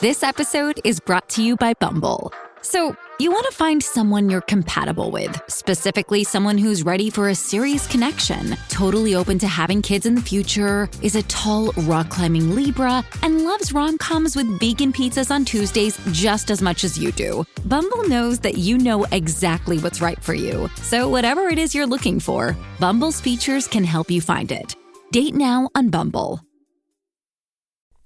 This episode is brought to you by Bumble. So, you want to find someone you're compatible with, specifically someone who's ready for a serious connection, totally open to having kids in the future, is a tall, rock-climbing Libra, and loves rom-coms with vegan pizzas on Tuesdays just as much as you do. Bumble knows that you know exactly what's right for you. So whatever it is you're looking for, Bumble's features can help you find it. Date now on Bumble.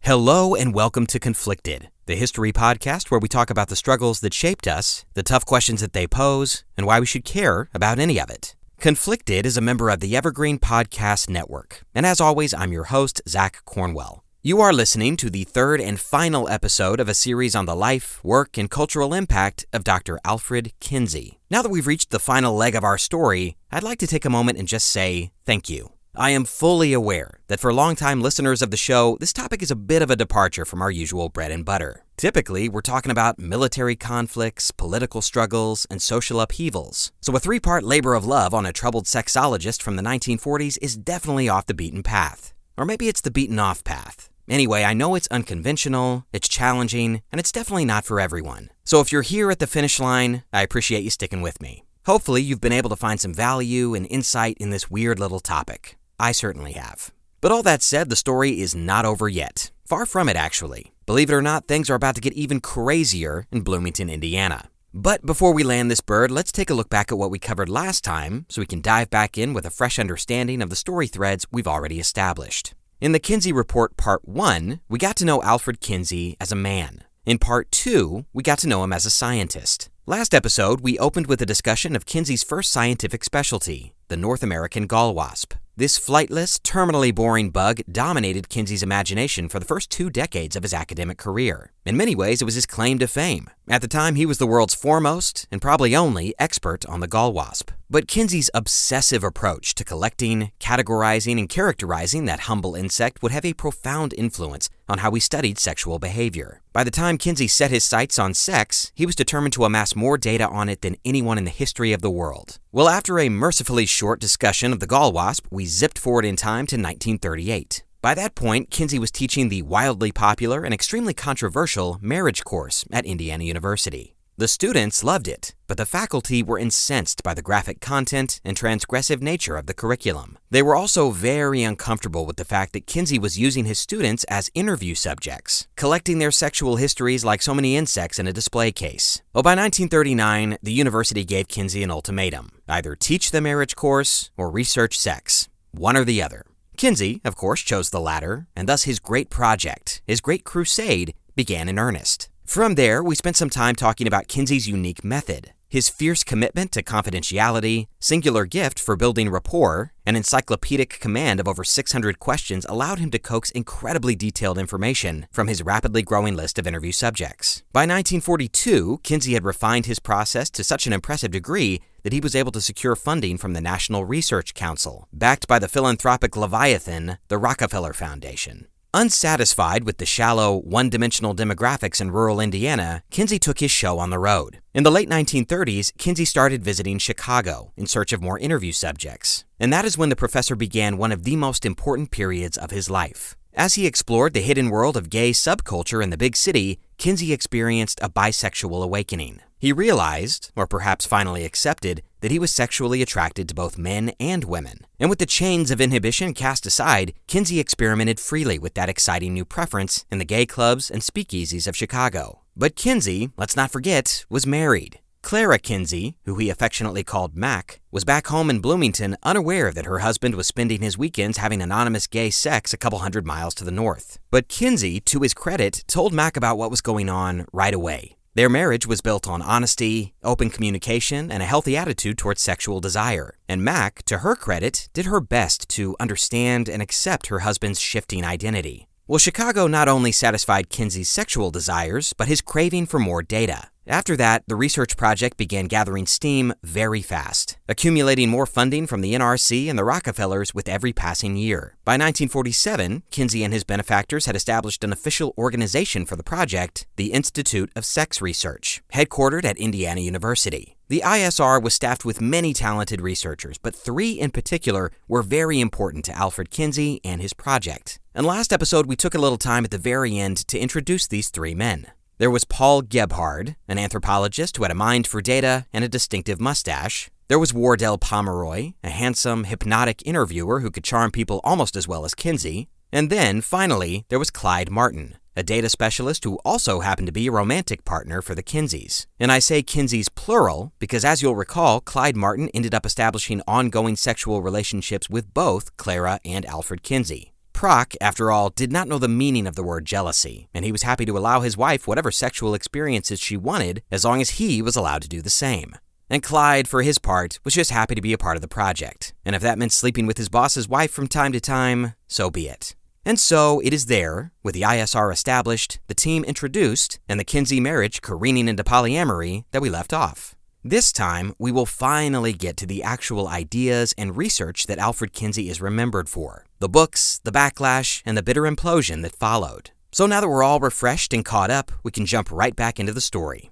Hello and welcome to Conflicted, the history podcast where we talk about the struggles that shaped us, the tough questions that they pose, and why we should care about any of it. Conflicted is a member of the Evergreen Podcast Network, and as always, I'm your host, Zach Cornwell. You are listening to the third and final episode of a series on the life, work, and cultural impact of Dr. Alfred Kinsey. Now that we've reached the final leg of our story, I'd like to take a moment and just say thank you. I am fully aware that for longtime listeners of the show, this topic is a bit of a departure from our usual bread and butter. Typically, we're talking about military conflicts, political struggles, and social upheavals. So a three-part labor of love on a troubled sexologist from the 1940s is definitely off the beaten path. Or maybe it's the beaten off path. Anyway, I know it's unconventional, it's challenging, and it's definitely not for everyone. So if you're here at the finish line, I appreciate you sticking with me. Hopefully, you've been able to find some value and insight in this weird little topic. I certainly have. But all that said, the story is not over yet. Far from it, actually. Believe it or not, things are about to get even crazier in Bloomington, Indiana. But before we land this bird, let's take a look back at what we covered last time so we can dive back in with a fresh understanding of the story threads we've already established. In the Kinsey Report Part 1, we got to know Alfred Kinsey as a man. In Part 2, we got to know him as a scientist. Last episode, we opened with a discussion of Kinsey's first scientific specialty, the North American gall wasp. This flightless, terminally boring bug dominated Kinsey's imagination for the first 2 decades of his academic career. In many ways, it was his claim to fame. At the time, he was the world's foremost, and probably only, expert on the gall wasp. But Kinsey's obsessive approach to collecting, categorizing, and characterizing that humble insect would have a profound influence on how he studied sexual behavior. By the time Kinsey set his sights on sex, he was determined to amass more data on it than anyone in the history of the world. Well, after a mercifully short discussion of the gall wasp, we zipped forward in time to 1938. By that point, Kinsey was teaching the wildly popular and extremely controversial marriage course at Indiana University. The students loved it, but the faculty were incensed by the graphic content and transgressive nature of the curriculum. They were also very uncomfortable with the fact that Kinsey was using his students as interview subjects, collecting their sexual histories like so many insects in a display case. Well, by 1939, the university gave Kinsey an ultimatum: either teach the marriage course or research sex, one or the other. Kinsey, of course, chose the latter, and thus his great project, his great crusade, began in earnest. From there, we spent some time talking about Kinsey's unique method, his fierce commitment to confidentiality, singular gift for building rapport, and encyclopedic command of over 600 questions allowed him to coax incredibly detailed information from his rapidly growing list of interview subjects. By 1942, Kinsey had refined his process to such an impressive degree that he was able to secure funding from the National Research Council, backed by the philanthropic leviathan, the Rockefeller Foundation. Unsatisfied with the shallow, one-dimensional demographics in rural Indiana, Kinsey took his show on the road. In the late 1930s, Kinsey started visiting Chicago in search of more interview subjects. And that is when the professor began one of the most important periods of his life. As he explored the hidden world of gay subculture in the big city, Kinsey experienced a bisexual awakening. He realized, or perhaps finally accepted, that he was sexually attracted to both men and women. And with the chains of inhibition cast aside, Kinsey experimented freely with that exciting new preference in the gay clubs and speakeasies of Chicago. But Kinsey, let's not forget, was married. Clara Kinsey, who he affectionately called Mac, was back home in Bloomington, unaware that her husband was spending his weekends having anonymous gay sex a couple hundred miles to the north. But Kinsey, to his credit, told Mac about what was going on right away. Their marriage was built on honesty, open communication, and a healthy attitude towards sexual desire. And Mac, to her credit, did her best to understand and accept her husband's shifting identity. Well, Chicago not only satisfied Kinsey's sexual desires, but his craving for more data. After that, the research project began gathering steam very fast, accumulating more funding from the NRC and the Rockefellers with every passing year. By 1947, Kinsey and his benefactors had established an official organization for the project, the Institute of Sex Research, headquartered at Indiana University. The ISR was staffed with many talented researchers, but 3 in particular were very important to Alfred Kinsey and his project. And last episode, we took a little time at the very end to introduce these 3 men. There was Paul Gebhard, an anthropologist who had a mind for data and a distinctive mustache. There was Wardell Pomeroy, a handsome, hypnotic interviewer who could charm people almost as well as Kinsey. And then, finally, there was Clyde Martin, a data specialist who also happened to be a romantic partner for the Kinseys. And I say Kinseys plural because, as you'll recall, Clyde Martin ended up establishing ongoing sexual relationships with both Clara and Alfred Kinsey. Proc, after all, did not know the meaning of the word jealousy, and he was happy to allow his wife whatever sexual experiences she wanted as long as he was allowed to do the same. And Clyde, for his part, was just happy to be a part of the project. And if that meant sleeping with his boss's wife from time to time, so be it. And so it is there, with the ISR established, the team introduced, and the Kinsey marriage careening into polyamory, that we left off. This time, we will finally get to the actual ideas and research that Alfred Kinsey is remembered for, the books, the backlash, and the bitter implosion that followed. So now that we're all refreshed and caught up, we can jump right back into the story.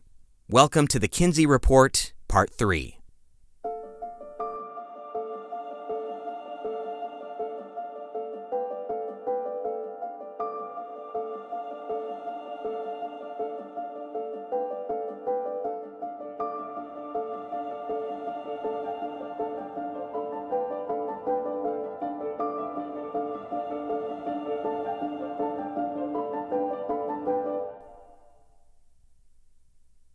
Welcome to the Kinsey Report, Part 3.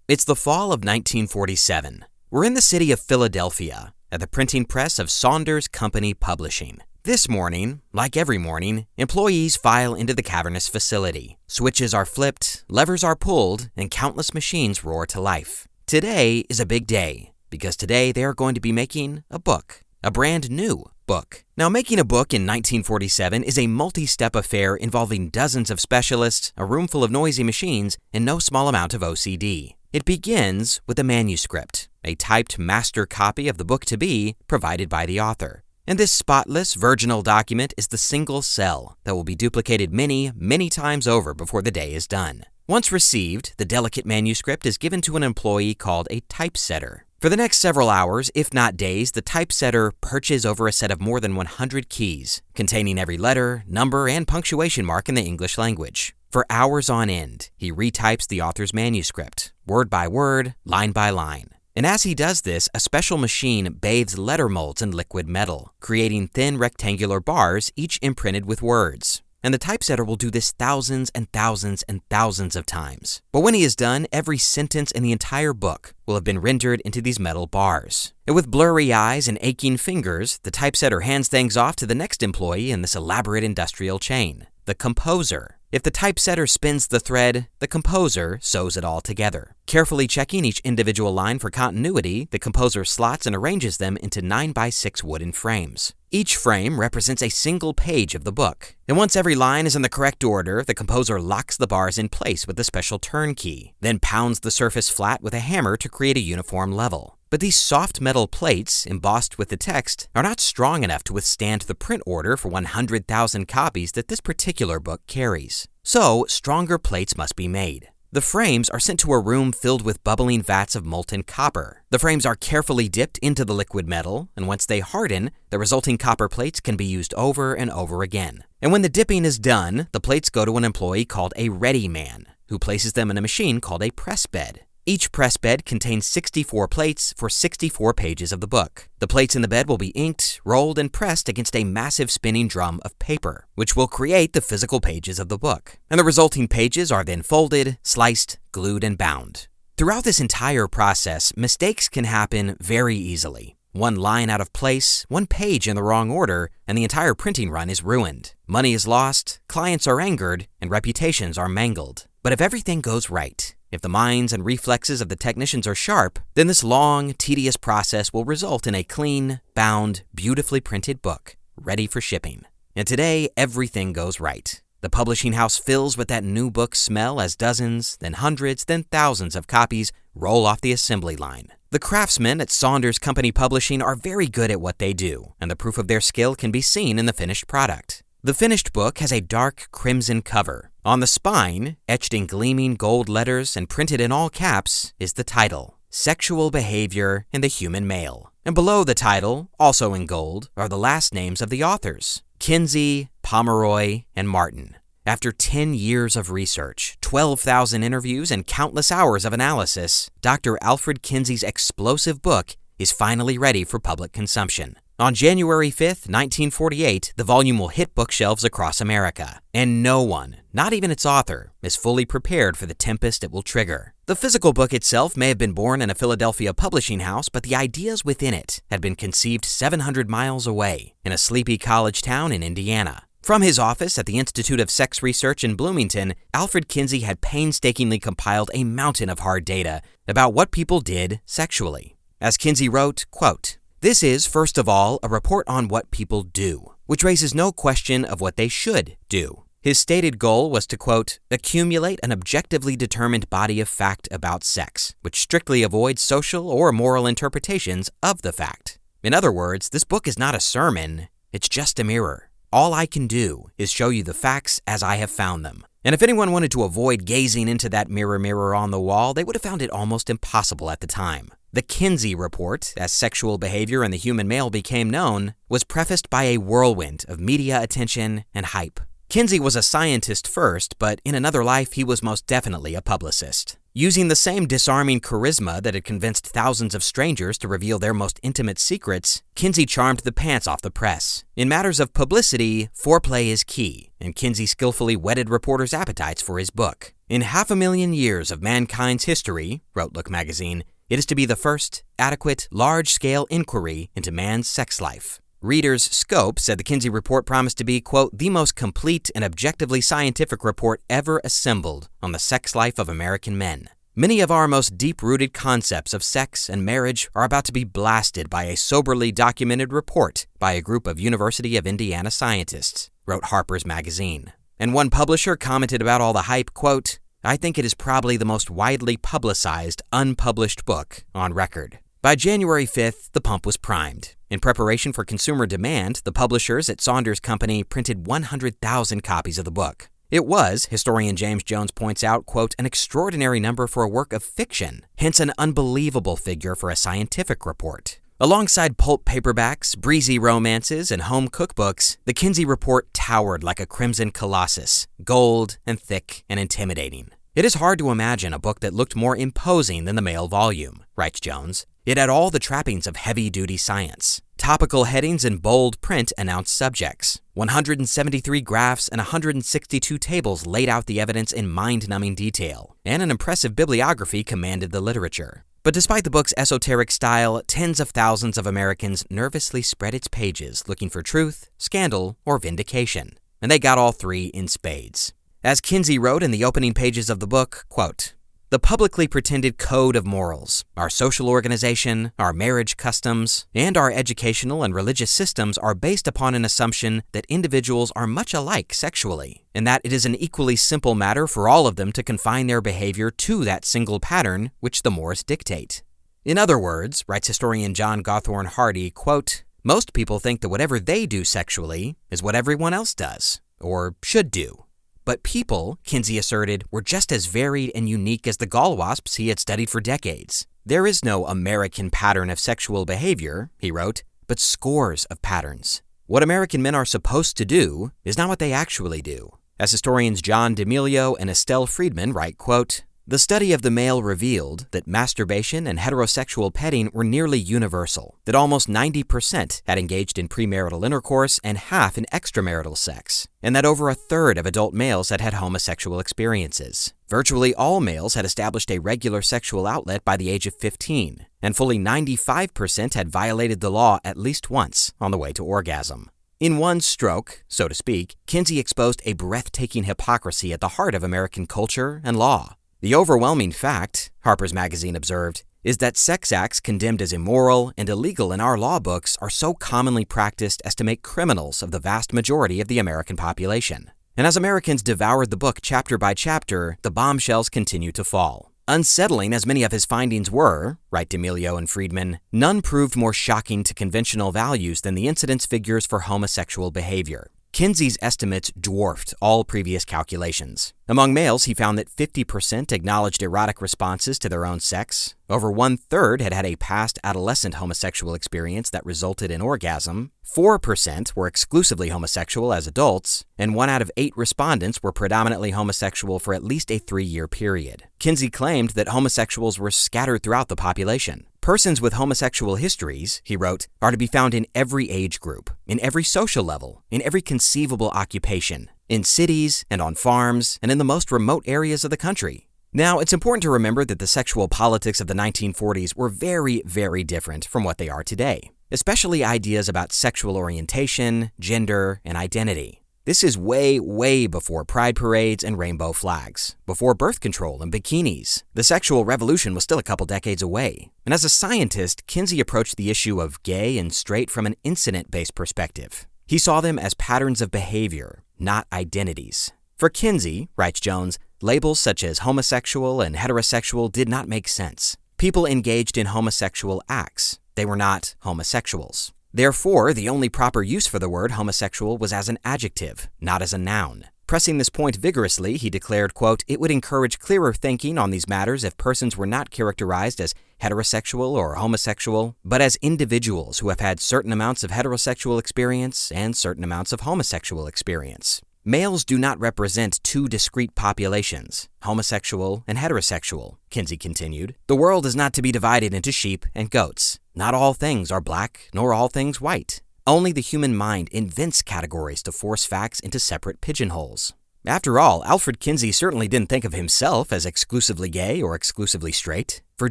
It's the fall of 1947. We're in the city of Philadelphia, at the printing press of Saunders Company Publishing. This morning, like every morning, employees file into the cavernous facility. Switches are flipped, levers are pulled, and countless machines roar to life. Today is a big day, because today they are going to be making a book. A brand new book. Now, making a book in 1947 is a multi-step affair involving dozens of specialists, a room full of noisy machines, and no small amount of OCD. It begins with a manuscript, a typed master copy of the book to be provided by the author. And this spotless, virginal document is the single cell that will be duplicated many, many times over before the day is done. Once received, the delicate manuscript is given to an employee called a typesetter. For the next several hours, if not days, the typesetter perches over a set of more than 100 keys, containing every letter, number, and punctuation mark in the English language. For hours on end, he retypes the author's manuscript, word by word, line by line. And as he does this, a special machine bathes letter molds in liquid metal, creating thin rectangular bars, each imprinted with words. And the typesetter will do this thousands and thousands and thousands of times. But when he is done, every sentence in the entire book will have been rendered into these metal bars. And with blurry eyes and aching fingers, the typesetter hands things off to the next employee in this elaborate industrial chain, the composer. If the typesetter spins the thread, the composer sews it all together. Carefully checking each individual line for continuity, the composer slots and arranges them into 9x6 wooden frames. Each frame represents a single page of the book. And once every line is in the correct order, the composer locks the bars in place with a special turn key, then pounds the surface flat with a hammer to create a uniform level. But these soft metal plates, embossed with the text, are not strong enough to withstand the print order for 100,000 copies that this particular book carries. So, stronger plates must be made. The frames are sent to a room filled with bubbling vats of molten copper. The frames are carefully dipped into the liquid metal, and once they harden, the resulting copper plates can be used over and over again. And when the dipping is done, the plates go to an employee called a ready man, who places them in a machine called a press bed. Each press bed contains 64 plates for 64 pages of the book. The plates in the bed will be inked, rolled, and pressed against a massive spinning drum of paper, which will create the physical pages of the book. And the resulting pages are then folded, sliced, glued, and bound. Throughout this entire process, mistakes can happen very easily. One line out of place, one page in the wrong order, and the entire printing run is ruined. Money is lost, clients are angered, and reputations are mangled. But if everything goes right, if the minds and reflexes of the technicians are sharp, then this long, tedious process will result in a clean, bound, beautifully printed book, ready for shipping. And today, everything goes right. The publishing house fills with that new book smell as dozens, then hundreds, then thousands of copies roll off the assembly line. The craftsmen at Saunders Company Publishing are very good at what they do, and the proof of their skill can be seen in the finished product. The finished book has a dark crimson cover. On the spine, etched in gleaming gold letters and printed in all caps, is the title, Sexual Behavior in the Human Male. And below the title, also in gold, are the last names of the authors: Kinsey, Pomeroy, and Martin. After 10 years of research, 12,000 interviews, and countless hours of analysis, Dr. Alfred Kinsey's explosive book is finally ready for public consumption. On January 5th, 1948, the volume will hit bookshelves across America, and no one, not even its author, is fully prepared for the tempest it will trigger. The physical book itself may have been born in a Philadelphia publishing house, but the ideas within it had been conceived 700 miles away in a sleepy college town in Indiana. From his office at the Institute of Sex Research in Bloomington, Alfred Kinsey had painstakingly compiled a mountain of hard data about what people did sexually. As Kinsey wrote, quote, "This is, first of all, a report on what people do, which raises no question of what they should do." His stated goal was to, quote, "accumulate an objectively determined body of fact about sex, which strictly avoids social or moral interpretations of the fact." In other words, this book is not a sermon, it's just a mirror. All I can do is show you the facts as I have found them. And if anyone wanted to avoid gazing into that mirror on the wall, they would have found it almost impossible at the time. The Kinsey Report, as Sexual Behavior in the Human Male became known, was prefaced by a whirlwind of media attention and hype. Kinsey was a scientist first, but in another life he was most definitely a publicist. Using the same disarming charisma that had convinced thousands of strangers to reveal their most intimate secrets, Kinsey charmed the pants off the press. In matters of publicity, foreplay is key, and Kinsey skillfully whetted reporters' appetites for his book. "In 500,000 years of mankind's history," wrote Look magazine, "it is to be the first, adequate, large-scale inquiry into man's sex life." Reader's Scope said the Kinsey Report promised to be, quote, "the most complete and objectively scientific report ever assembled on the sex life of American men. Many of our most deep-rooted concepts of sex and marriage are about to be blasted by a soberly documented report by a group of University of Indiana scientists," wrote Harper's Magazine. And one publisher commented about all the hype, quote, "I think it is probably the most widely publicized, unpublished book on record." By January 5th, the pump was primed. In preparation for consumer demand, the publishers at Saunders Company printed 100,000 copies of the book. It was, historian James Jones points out, quote, "an extraordinary number for a work of fiction, hence an unbelievable figure for a scientific report." Alongside pulp paperbacks, breezy romances, and home cookbooks, the Kinsey Report towered like a crimson colossus, gold and thick and intimidating. "It is hard to imagine a book that looked more imposing than the male volume," writes Jones. "It had all the trappings of heavy-duty science. Topical headings in bold print announced subjects. 173 graphs and 162 tables laid out the evidence in mind-numbing detail, and an impressive bibliography commanded the literature. But despite the book's esoteric style, tens of thousands of Americans nervously spread its pages looking for truth, scandal, or vindication. And they got all three in spades. As Kinsey wrote in the opening pages of the book, quote, "The publicly pretended code of morals, our social organization, our marriage customs, and our educational and religious systems are based upon an assumption that individuals are much alike sexually, and that it is an equally simple matter for all of them to confine their behavior to that single pattern which the mores dictate. In other words," writes historian John Gathorne Hardy, quote, "most people think that whatever they do sexually is what everyone else does, or should do. But people," Kinsey asserted, "were just as varied and unique as the gall wasps he had studied for decades. There is no American pattern of sexual behavior," he wrote, "but scores of patterns. What American men are supposed to do is not what they actually do." As historians John D'Amelio and Estelle Freedman write, quote, "The study of the male revealed that masturbation and heterosexual petting were nearly universal, that almost 90% had engaged in premarital intercourse and half in extramarital sex, and that over a third of adult males had had homosexual experiences. Virtually all males had established a regular sexual outlet by the age of 15, and fully 95% had violated the law at least once on the way to orgasm." In one stroke, so to speak, Kinsey exposed a breathtaking hypocrisy at the heart of American culture and law. The overwhelming fact, Harper's Magazine observed, is that sex acts condemned as immoral and illegal in our law books are so commonly practiced as to make criminals of the vast majority of the American population. And as Americans devoured the book chapter by chapter, the bombshells continued to fall. Unsettling as many of his findings were, write D'Amelio and Freedman, none proved more shocking to conventional values than the incidence figures for homosexual behavior. Kinsey's estimates dwarfed all previous calculations. Among males, he found that 50% acknowledged erotic responses to their own sex, over 1/3 had had a past adolescent homosexual experience that resulted in orgasm, 4% were exclusively homosexual as adults, and 1 out of 8 respondents were predominantly homosexual for at least a 3-year period. Kinsey claimed that homosexuals were scattered throughout the population. Persons with homosexual histories, he wrote, are to be found in every age group, in every social level, in every conceivable occupation, in cities and on farms, and in the most remote areas of the country. Now, it's important to remember that the sexual politics of the 1940s were very, very different from what they are today, especially ideas about sexual orientation, gender, and identity. This is way, way before pride parades and rainbow flags, before birth control and bikinis. The sexual revolution was still a couple decades away. And as a scientist, Kinsey approached the issue of gay and straight from an incident-based perspective. He saw them as patterns of behavior, not identities. For Kinsey, writes Jones, labels such as homosexual and heterosexual did not make sense. People engaged in homosexual acts. They were not homosexuals. Therefore, the only proper use for the word homosexual was as an adjective, not as a noun. Pressing this point vigorously, he declared, quote, it would encourage clearer thinking on these matters if persons were not characterized as heterosexual or homosexual, but as individuals who have had certain amounts of heterosexual experience and certain amounts of homosexual experience. Males do not represent 2 discrete populations, homosexual and heterosexual, Kinsey continued. The world is not to be divided into sheep and goats. Not all things are black, nor all things white. Only the human mind invents categories to force facts into separate pigeonholes. After all, Alfred Kinsey certainly didn't think of himself as exclusively gay or exclusively straight. For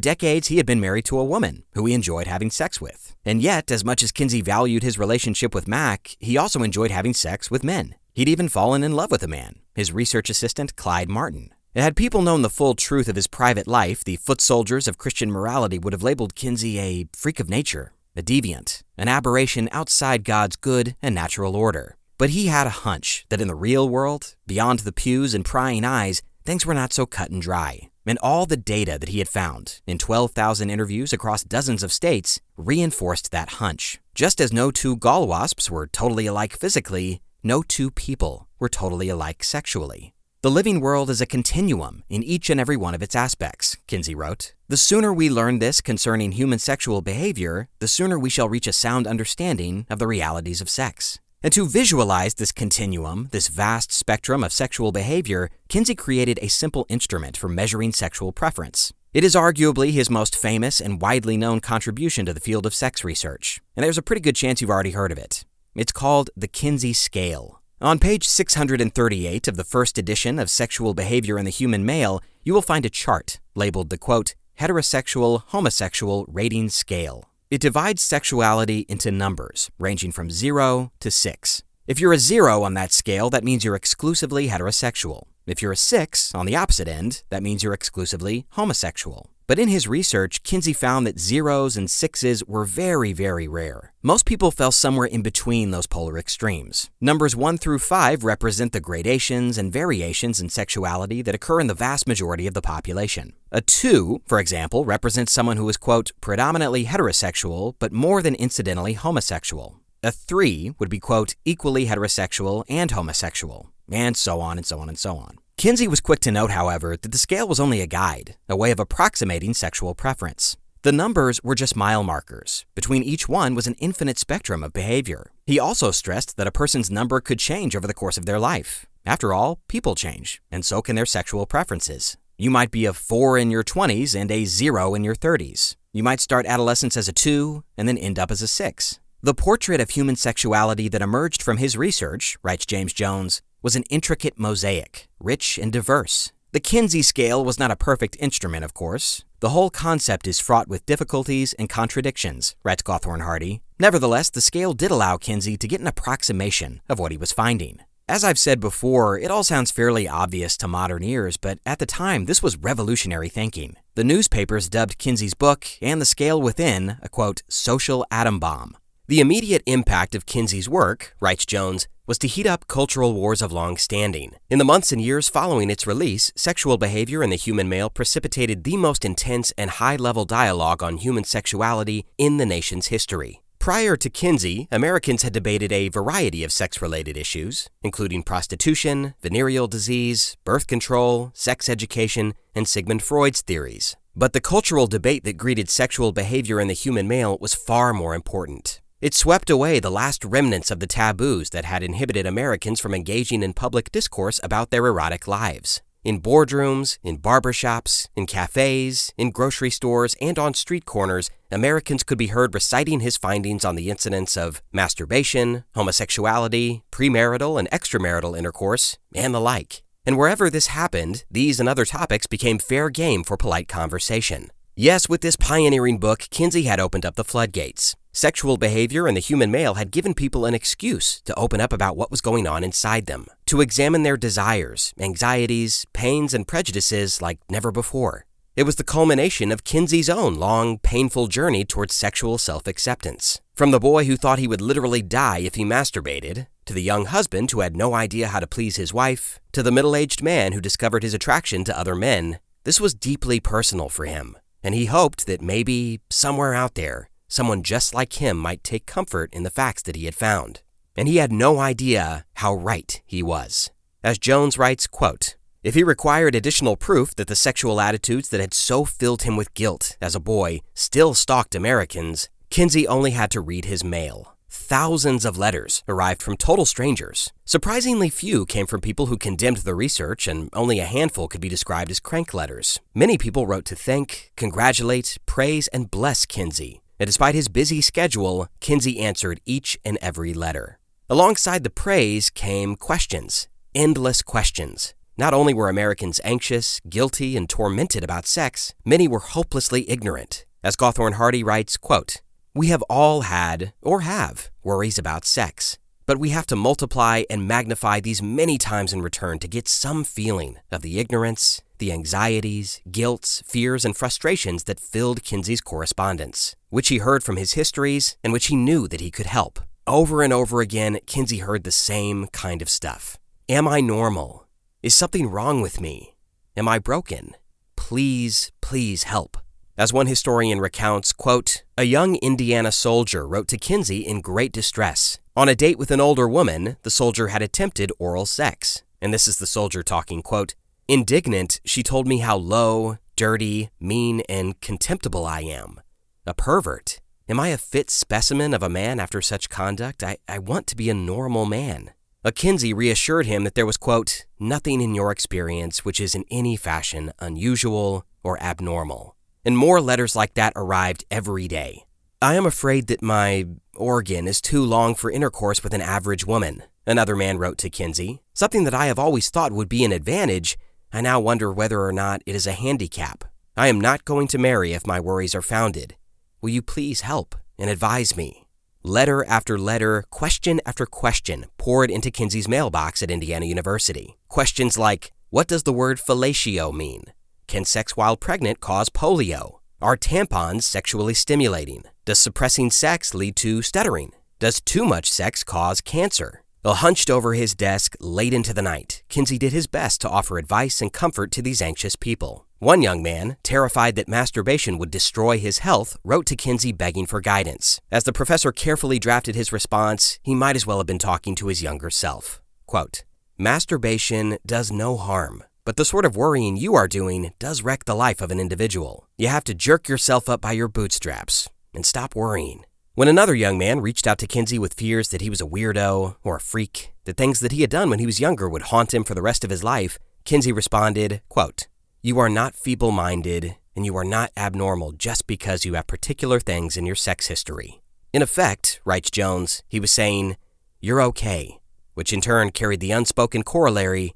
decades, he had been married to a woman who he enjoyed having sex with. And yet, as much as Kinsey valued his relationship with Mac, he also enjoyed having sex with men. He'd even fallen in love with a man, his research assistant, Clyde Martin. Had people known the full truth of his private life, the foot soldiers of Christian morality would have labeled Kinsey a freak of nature, a deviant, an aberration outside God's good and natural order. But he had a hunch that in the real world, beyond the pews and prying eyes, things were not so cut and dry. And all the data that he had found in 12,000 interviews across dozens of states reinforced that hunch. Just as no 2 gall wasps were totally alike physically, no 2 people were totally alike sexually. The living world is a continuum in each and every one of its aspects, Kinsey wrote. The sooner we learn this concerning human sexual behavior, the sooner we shall reach a sound understanding of the realities of sex. And to visualize this continuum, this vast spectrum of sexual behavior, Kinsey created a simple instrument for measuring sexual preference. It is arguably his most famous and widely known contribution to the field of sex research, and there's a pretty good chance you've already heard of it. It's called the Kinsey Scale. On page 638 of the first edition of Sexual Behavior in the Human Male, you will find a chart labeled the, quote, heterosexual-homosexual rating scale. It divides sexuality into numbers, ranging from 0 to 6. If you're a 0 on that scale, that means you're exclusively heterosexual. If you're a 6 on the opposite end, that means you're exclusively homosexual. But in his research, Kinsey found that 0s and 6s were very, very rare. Most people fell somewhere in between those polar extremes. Numbers 1 through 5 represent the gradations and variations in sexuality that occur in the vast majority of the population. A 2, for example, represents someone who is, quote, predominantly heterosexual, but more than incidentally homosexual. A 3 would be, quote, equally heterosexual and homosexual, and so on and so on and so on. Kinsey was quick to note, however, that the scale was only a guide, a way of approximating sexual preference. The numbers were just mile markers. Between each one was an infinite spectrum of behavior. He also stressed that a person's number could change over the course of their life. After all, people change, and so can their sexual preferences. You might be a 4 in your 20s and a 0 in your 30s. You might start adolescence as a 2 and then end up as a 6. The portrait of human sexuality that emerged from his research, writes James Jones, was an intricate mosaic, rich and diverse. The Kinsey scale was not a perfect instrument, of course. The whole concept is fraught with difficulties and contradictions, writes Gathorne Hardy. Nevertheless, the scale did allow Kinsey to get an approximation of what he was finding. As I've said before, it all sounds fairly obvious to modern ears, but at the time, this was revolutionary thinking. The newspapers dubbed Kinsey's book and the scale within a, quote, social atom bomb. The immediate impact of Kinsey's work, writes Jones, was to heat up cultural wars of long standing. In the months and years following its release, Sexual Behavior in the Human Male precipitated the most intense and high-level dialogue on human sexuality in the nation's history. Prior to Kinsey, Americans had debated a variety of sex-related issues, including prostitution, venereal disease, birth control, sex education, and Sigmund Freud's theories. But the cultural debate that greeted sexual behavior in the human male was far more important. It swept away the last remnants of the taboos that had inhibited Americans from engaging in public discourse about their erotic lives. In boardrooms, in barbershops, in cafes, in grocery stores, and on street corners, Americans could be heard reciting his findings on the incidents of masturbation, homosexuality, premarital and extramarital intercourse, and the like. And wherever this happened, these and other topics became fair game for polite conversation. Yes, with this pioneering book, Kinsey had opened up the floodgates. Sexual behavior in the human male had given people an excuse to open up about what was going on inside them, to examine their desires, anxieties, pains, and prejudices like never before. It was the culmination of Kinsey's own long, painful journey towards sexual self-acceptance. From the boy who thought he would literally die if he masturbated, to the young husband who had no idea how to please his wife, to the middle-aged man who discovered his attraction to other men, this was deeply personal for him, and he hoped that maybe, somewhere out there, someone just like him might take comfort in the facts that he had found. And he had no idea how right he was. As Jones writes, quote, "If he required additional proof that the sexual attitudes that had so filled him with guilt as a boy still stalked Americans, Kinsey only had to read his mail. Thousands of letters arrived from total strangers. Surprisingly few came from people who condemned the research, and only a handful could be described as crank letters. Many people wrote to thank, congratulate, praise, and bless Kinsey. And despite his busy schedule, Kinsey answered each and every letter. Alongside the praise came questions, endless questions. Not only were Americans anxious, guilty, and tormented about sex, many were hopelessly ignorant. As Gathorne writes, quote, "We have all had, or have, worries about sex, but we have to multiply and magnify these many times in return to get some feeling of the ignorance, the anxieties, guilts, fears, and frustrations that filled Kinsey's correspondence, which he heard from his histories and which he knew that he could help. Over and over again, Kinsey heard the same kind of stuff. Am I normal? Is something wrong with me? Am I broken? Please, please help." As one historian recounts, quote, "A young Indiana soldier wrote to Kinsey in great distress. On a date with an older woman, the soldier had attempted oral sex. And this is the soldier talking, quote, "Indignant, she told me how low, dirty, mean, and contemptible I am. A pervert. Am I a fit specimen of a man after such conduct? I want to be a normal man." Kinsey reassured him that there was, quote, "nothing in your experience which is in any fashion unusual or abnormal." And more letters like that arrived every day. "I am afraid that my organ is too long for intercourse with an average woman," another man wrote to Kinsey. "Something that I have always thought would be an advantage, I now wonder whether or not it is a handicap. I am not going to marry if my worries are founded. Will you please help and advise me?" Letter after letter, question after question poured into Kinsey's mailbox at Indiana University. Questions like, what does the word fellatio mean? Can sex while pregnant cause polio? Are tampons sexually stimulating? Does suppressing sex lead to stuttering? Does too much sex cause cancer? Hunched over his desk late into the night, Kinsey did his best to offer advice and comfort to these anxious people. One young man, terrified that masturbation would destroy his health, wrote to Kinsey begging for guidance. As the professor carefully drafted his response, he might as well have been talking to his younger self. Quote, "Masturbation does no harm. But the sort of worrying you are doing does wreck the life of an individual. You have to jerk yourself up by your bootstraps and stop worrying." When another young man reached out to Kinsey with fears that he was a weirdo or a freak, that things that he had done when he was younger would haunt him for the rest of his life, Kinsey responded, quote, "You are not feeble-minded and you are not abnormal just because you have particular things in your sex history." In effect, writes Jones, he was saying, "You're okay," which in turn carried the unspoken corollary,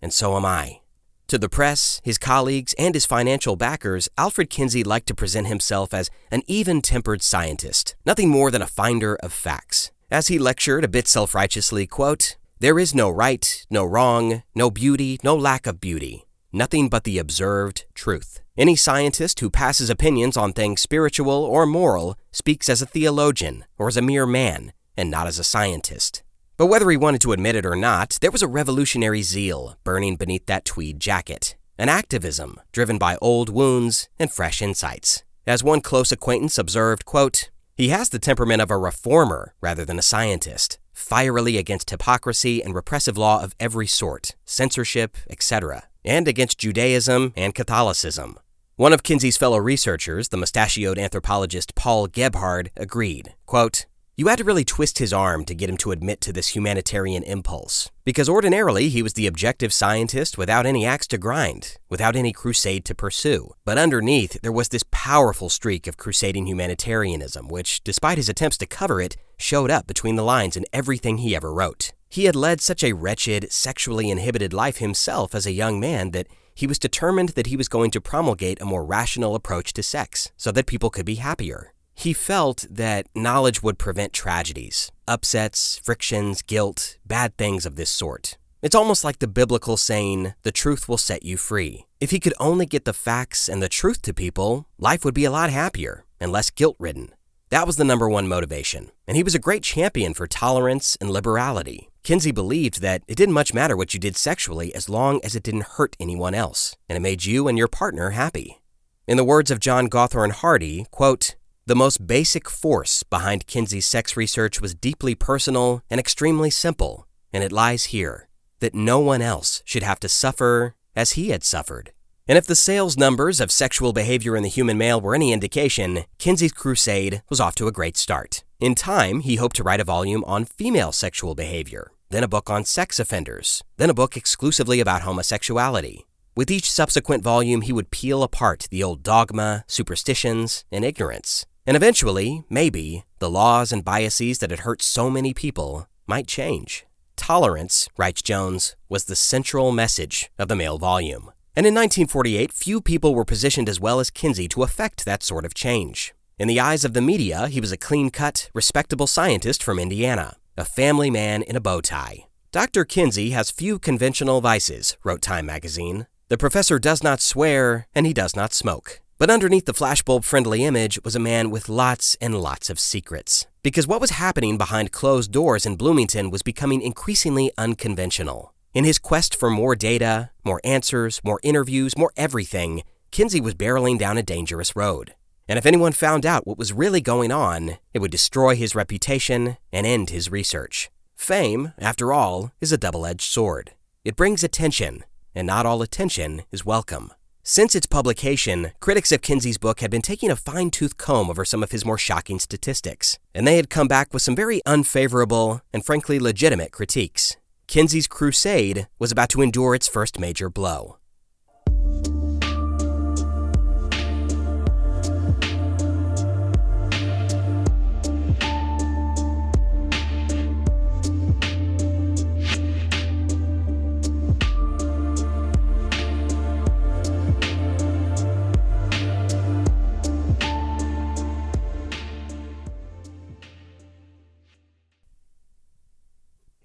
"And so am I." To the press, his colleagues, and his financial backers, Alfred Kinsey liked to present himself as an even-tempered scientist, nothing more than a finder of facts. As he lectured a bit self-righteously, quote, "There is no right, no wrong, no beauty, no lack of beauty, nothing but the observed truth. Any scientist who passes opinions on things spiritual or moral speaks as a theologian or as a mere man, and not as a scientist." But whether he wanted to admit it or not, there was a revolutionary zeal burning beneath that tweed jacket, an activism driven by old wounds and fresh insights. As one close acquaintance observed, quote, He has the temperament of a reformer rather than a scientist, fierily against hypocrisy and repressive law of every sort, censorship, etc., and against Judaism and Catholicism. One of Kinsey's fellow researchers, the mustachioed anthropologist Paul Gebhard, agreed, quote, "You had to really twist his arm to get him to admit to this humanitarian impulse, because ordinarily he was the objective scientist without any axe to grind, without any crusade to pursue. But underneath, there was this powerful streak of crusading humanitarianism, which, despite his attempts to cover it, showed up between the lines in everything he ever wrote. He had led such a wretched, sexually inhibited life himself as a young man that he was determined that he was going to promulgate a more rational approach to sex so that people could be happier. He felt that knowledge would prevent tragedies, upsets, frictions, guilt, bad things of this sort. It's almost like the biblical saying, the truth will set you free. If he could only get the facts and the truth to people, life would be a lot happier and less guilt-ridden. That was the number one motivation, and he was a great champion for tolerance and liberality. Kinsey believed that it didn't much matter what you did sexually as long as it didn't hurt anyone else, and it made you and your partner happy. In the words of John Gathorne Hardy, quote, "The most basic force behind Kinsey's sex research was deeply personal and extremely simple, and it lies here, that no one else should have to suffer as he had suffered." And if the sales numbers of sexual behavior in the human male were any indication, Kinsey's crusade was off to a great start. In time, he hoped to write a volume on female sexual behavior, then a book on sex offenders, then a book exclusively about homosexuality. With each subsequent volume, he would peel apart the old dogma, superstitions, and ignorance. And eventually, maybe, the laws and biases that had hurt so many people might change. Tolerance, writes Jones, was the central message of the male volume. And in 1948, few people were positioned as well as Kinsey to effect that sort of change. In the eyes of the media, he was a clean-cut, respectable scientist from Indiana, a family man in a bow tie. Dr. Kinsey has few conventional vices, wrote Time magazine. The professor does not swear, and he does not smoke. But underneath the flashbulb-friendly image was a man with lots and lots of secrets. Because what was happening behind closed doors in Bloomington was becoming increasingly unconventional. In his quest for more data, more answers, more interviews, more everything, Kinsey was barreling down a dangerous road. And if anyone found out what was really going on, it would destroy his reputation and end his research. Fame, after all, is a double-edged sword. It brings attention, and not all attention is welcome. Since its publication, critics of Kinsey's book had been taking a fine-tooth comb over some of his more shocking statistics, and they had come back with some very unfavorable and frankly legitimate critiques. Kinsey's crusade was about to endure its first major blow.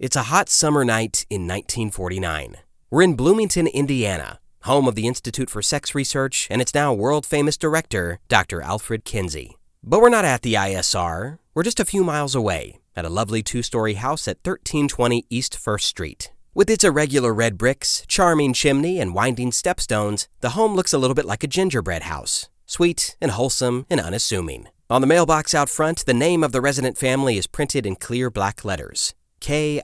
It's a hot summer night in 1949. We're in Bloomington, Indiana, home of the Institute for Sex Research and its now world-famous director, Dr. Alfred Kinsey. But we're not at the ISR. We're just a few miles away, at a lovely two-story house at 1320 East 1st Street. With its irregular red bricks, charming chimney, and winding stepstones, the home looks a little bit like a gingerbread house, sweet and wholesome and unassuming. On the mailbox out front, the name of the resident family is printed in clear black letters. Kinsey.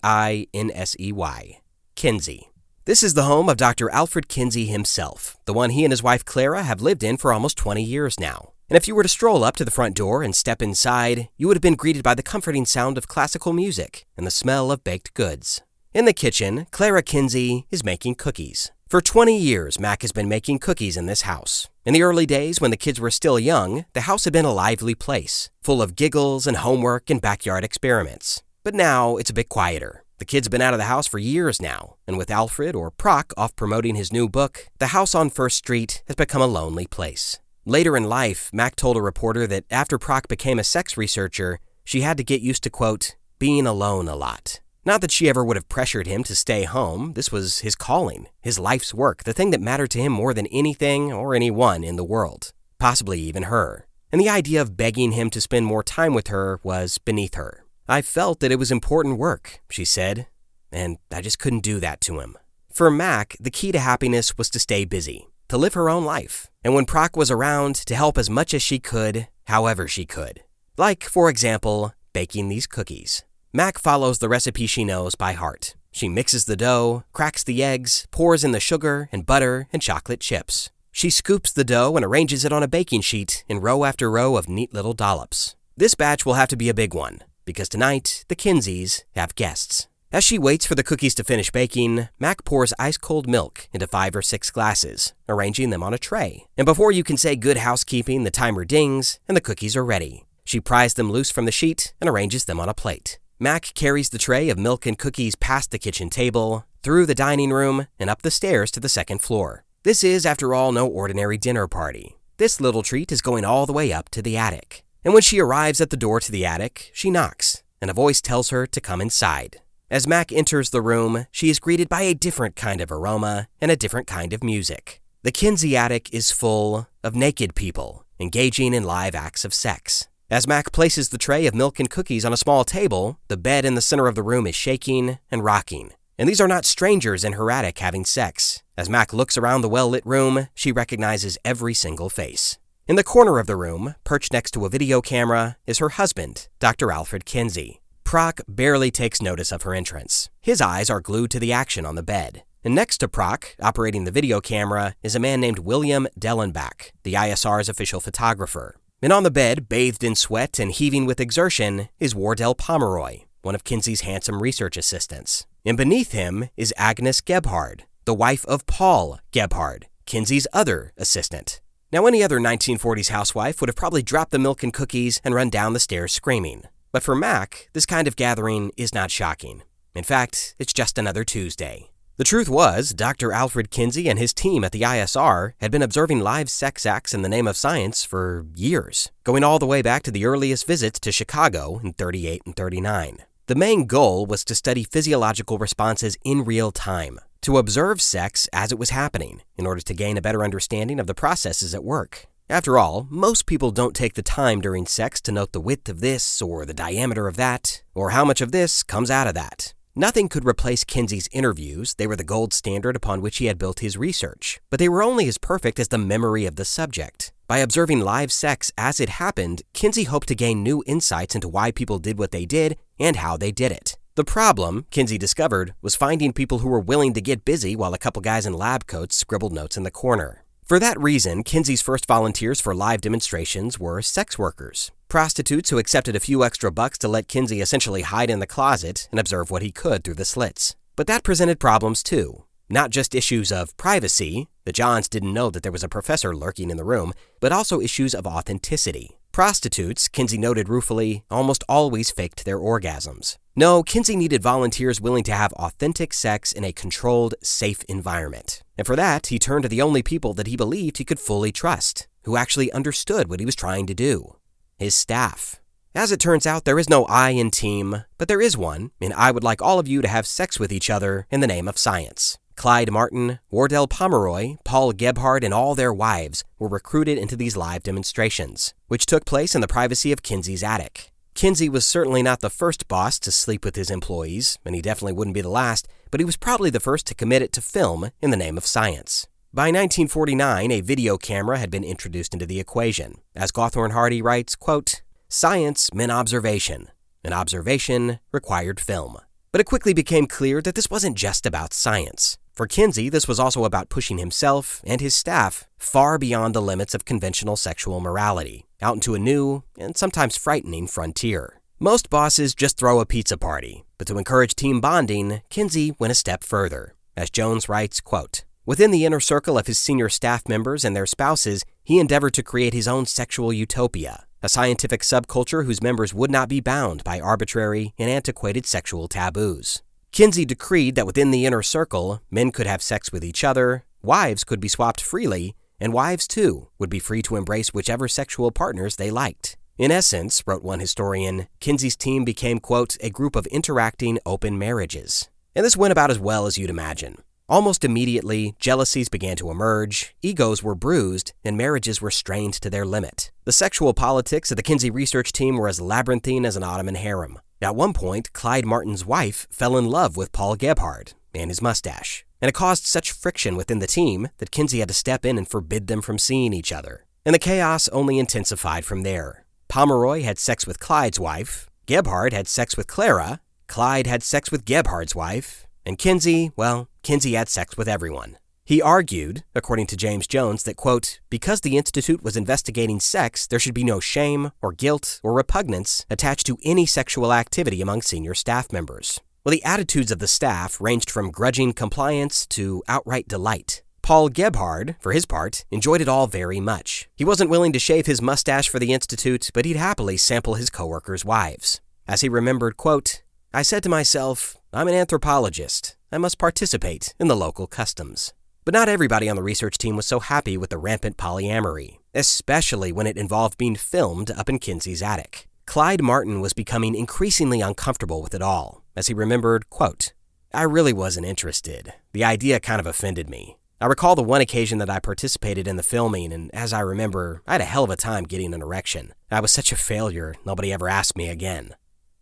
Kinsey. This is the home of Dr. Alfred Kinsey himself, the one he and his wife Clara have lived in for almost 20 years now. And if you were to stroll up to the front door and step inside, you would have been greeted by the comforting sound of classical music and the smell of baked goods. In the kitchen, Clara Kinsey is making cookies. For 20 years, Mac has been making cookies in this house. In the early days, when the kids were still young, the house had been a lively place, full of giggles and homework and backyard experiments. But now, it's a bit quieter. The kids have been out of the house for years now, and with Alfred, or Proc, off promoting his new book, the house on 1st Street has become a lonely place. Later in life, Mac told a reporter that after Proc became a sex researcher, she had to get used to, quote, being alone a lot. Not that she ever would have pressured him to stay home. This was his calling, his life's work, the thing that mattered to him more than anything or anyone in the world, possibly even her. And the idea of begging him to spend more time with her was beneath her. I felt that it was important work, she said, and I just couldn't do that to him. For Mac, the key to happiness was to stay busy, to live her own life, and when Proc was around, to help as much as she could, however she could. Like, for example, baking these cookies. Mac follows the recipe she knows by heart. She mixes the dough, cracks the eggs, pours in the sugar and butter and chocolate chips. She scoops the dough and arranges it on a baking sheet in row after row of neat little dollops. This batch will have to be a big one, because tonight, the Kinseys have guests. As she waits for the cookies to finish baking, Mac pours ice-cold milk into 5 or 6 glasses, arranging them on a tray. And before you can say good housekeeping, the timer dings and the cookies are ready. She pries them loose from the sheet and arranges them on a plate. Mac carries the tray of milk and cookies past the kitchen table, through the dining room, and up the stairs to the second floor. This is, after all, no ordinary dinner party. This little treat is going all the way up to the attic. And when she arrives at the door to the attic, she knocks, and a voice tells her to come inside. As Mac enters the room, she is greeted by a different kind of aroma and a different kind of music. The Kinsey attic is full of naked people, engaging in live acts of sex. As Mac places the tray of milk and cookies on a small table, the bed in the center of the room is shaking and rocking. And these are not strangers in her attic having sex. As Mac looks around the well-lit room, she recognizes every single face. In the corner of the room, perched next to a video camera, is her husband, Dr. Alfred Kinsey. Proc barely takes notice of her entrance. His eyes are glued to the action on the bed. And next to Proc, operating the video camera, is a man named William Dellenbach, the ISR's official photographer. And on the bed, bathed in sweat and heaving with exertion, is Wardell Pomeroy, one of Kinsey's handsome research assistants. And beneath him is Agnes Gebhard, the wife of Paul Gebhard, Kinsey's other assistant. Now, any other 1940s housewife would have probably dropped the milk and cookies and run down the stairs screaming. But for Mac, this kind of gathering is not shocking. In fact, it's just another Tuesday. The truth was, Dr. Alfred Kinsey and his team at the ISR had been observing live sex acts in the name of science for years, going all the way back to the earliest visits to Chicago in 38 and 39. The main goal was to study physiological responses in real time, to observe sex as it was happening, in order to gain a better understanding of the processes at work. After all, most people don't take the time during sex to note the width of this or the diameter of that, or how much of this comes out of that. Nothing could replace Kinsey's interviews. They were the gold standard upon which he had built his research. But they were only as perfect as the memory of the subject. By observing live sex as it happened, Kinsey hoped to gain new insights into why people did what they did and how they did it. The problem, Kinsey discovered, was finding people who were willing to get busy while a couple guys in lab coats scribbled notes in the corner. For that reason, Kinsey's first volunteers for live demonstrations were sex workers. Prostitutes who accepted a few extra bucks to let Kinsey essentially hide in the closet and observe what he could through the slits. But that presented problems too. Not just issues of privacy, the Johns didn't know that there was a professor lurking in the room, but also issues of authenticity. Prostitutes, Kinsey noted ruefully, almost always faked their orgasms. No, Kinsey needed volunteers willing to have authentic sex in a controlled, safe environment. And for that, he turned to the only people that he believed he could fully trust, who actually understood what he was trying to do. His staff. As it turns out, there is no I in team, but there is one, and I would like all of you to have sex with each other in the name of science. Clyde Martin, Wardell Pomeroy, Paul Gebhard, and all their wives were recruited into these live demonstrations, which took place in the privacy of Kinsey's attic. Kinsey was certainly not the first boss to sleep with his employees, and he definitely wouldn't be the last, but he was probably the first to commit it to film in the name of science. By 1949, a video camera had been introduced into the equation. As Gathorne Hardy writes, quote, "Science meant observation, and observation required film." But it quickly became clear that this wasn't just about science. For Kinsey, this was also about pushing himself and his staff far beyond the limits of conventional sexual morality, out into a new and sometimes frightening frontier. Most bosses just throw a pizza party, but to encourage team bonding, Kinsey went a step further. As Jones writes, quote, "Within the inner circle of his senior staff members and their spouses, he endeavored to create his own sexual utopia, a scientific subculture whose members would not be bound by arbitrary and antiquated sexual taboos. Kinsey decreed that within the inner circle, men could have sex with each other, wives could be swapped freely, and wives, too, would be free to embrace whichever sexual partners they liked. In essence, wrote one historian, Kinsey's team became, quote, a group of interacting open marriages. And this went about as well as you'd imagine. Almost immediately, jealousies began to emerge, egos were bruised, and marriages were strained to their limit. The sexual politics of the Kinsey research team were as labyrinthine as an Ottoman harem. At one point, Clyde Martin's wife fell in love with Paul Gebhard and his mustache, and it caused such friction within the team that Kinsey had to step in and forbid them from seeing each other. And the chaos only intensified from there. Pomeroy had sex with Clyde's wife, Gebhard had sex with Clara, Clyde had sex with Gebhard's wife, and Kinsey had sex with everyone. He argued, according to James Jones, that, quote, because the Institute was investigating sex, there should be no shame or guilt or repugnance attached to any sexual activity among senior staff members. Well, the attitudes of the staff ranged from grudging compliance to outright delight. Paul Gebhard, for his part, enjoyed it all very much. He wasn't willing to shave his mustache for the Institute, but he'd happily sample his coworkers' wives. As he remembered, quote, I said to myself, I'm an anthropologist. I must participate in the local customs. But not everybody on the research team was so happy with the rampant polyamory, especially when it involved being filmed up in Kinsey's attic. Clyde Martin was becoming increasingly uncomfortable with it all, as he remembered, quote, I really wasn't interested. The idea kind of offended me. I recall the one occasion that I participated in the filming, and as I remember, I had a hell of a time getting an erection. I was such a failure, nobody ever asked me again.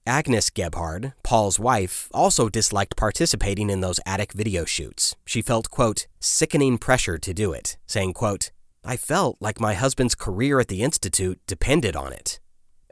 Agnes Gebhard, Paul's wife, also disliked participating in those attic video shoots. She felt, quote, sickening pressure to do it, saying, quote, I felt like my husband's career at the Institute depended on it.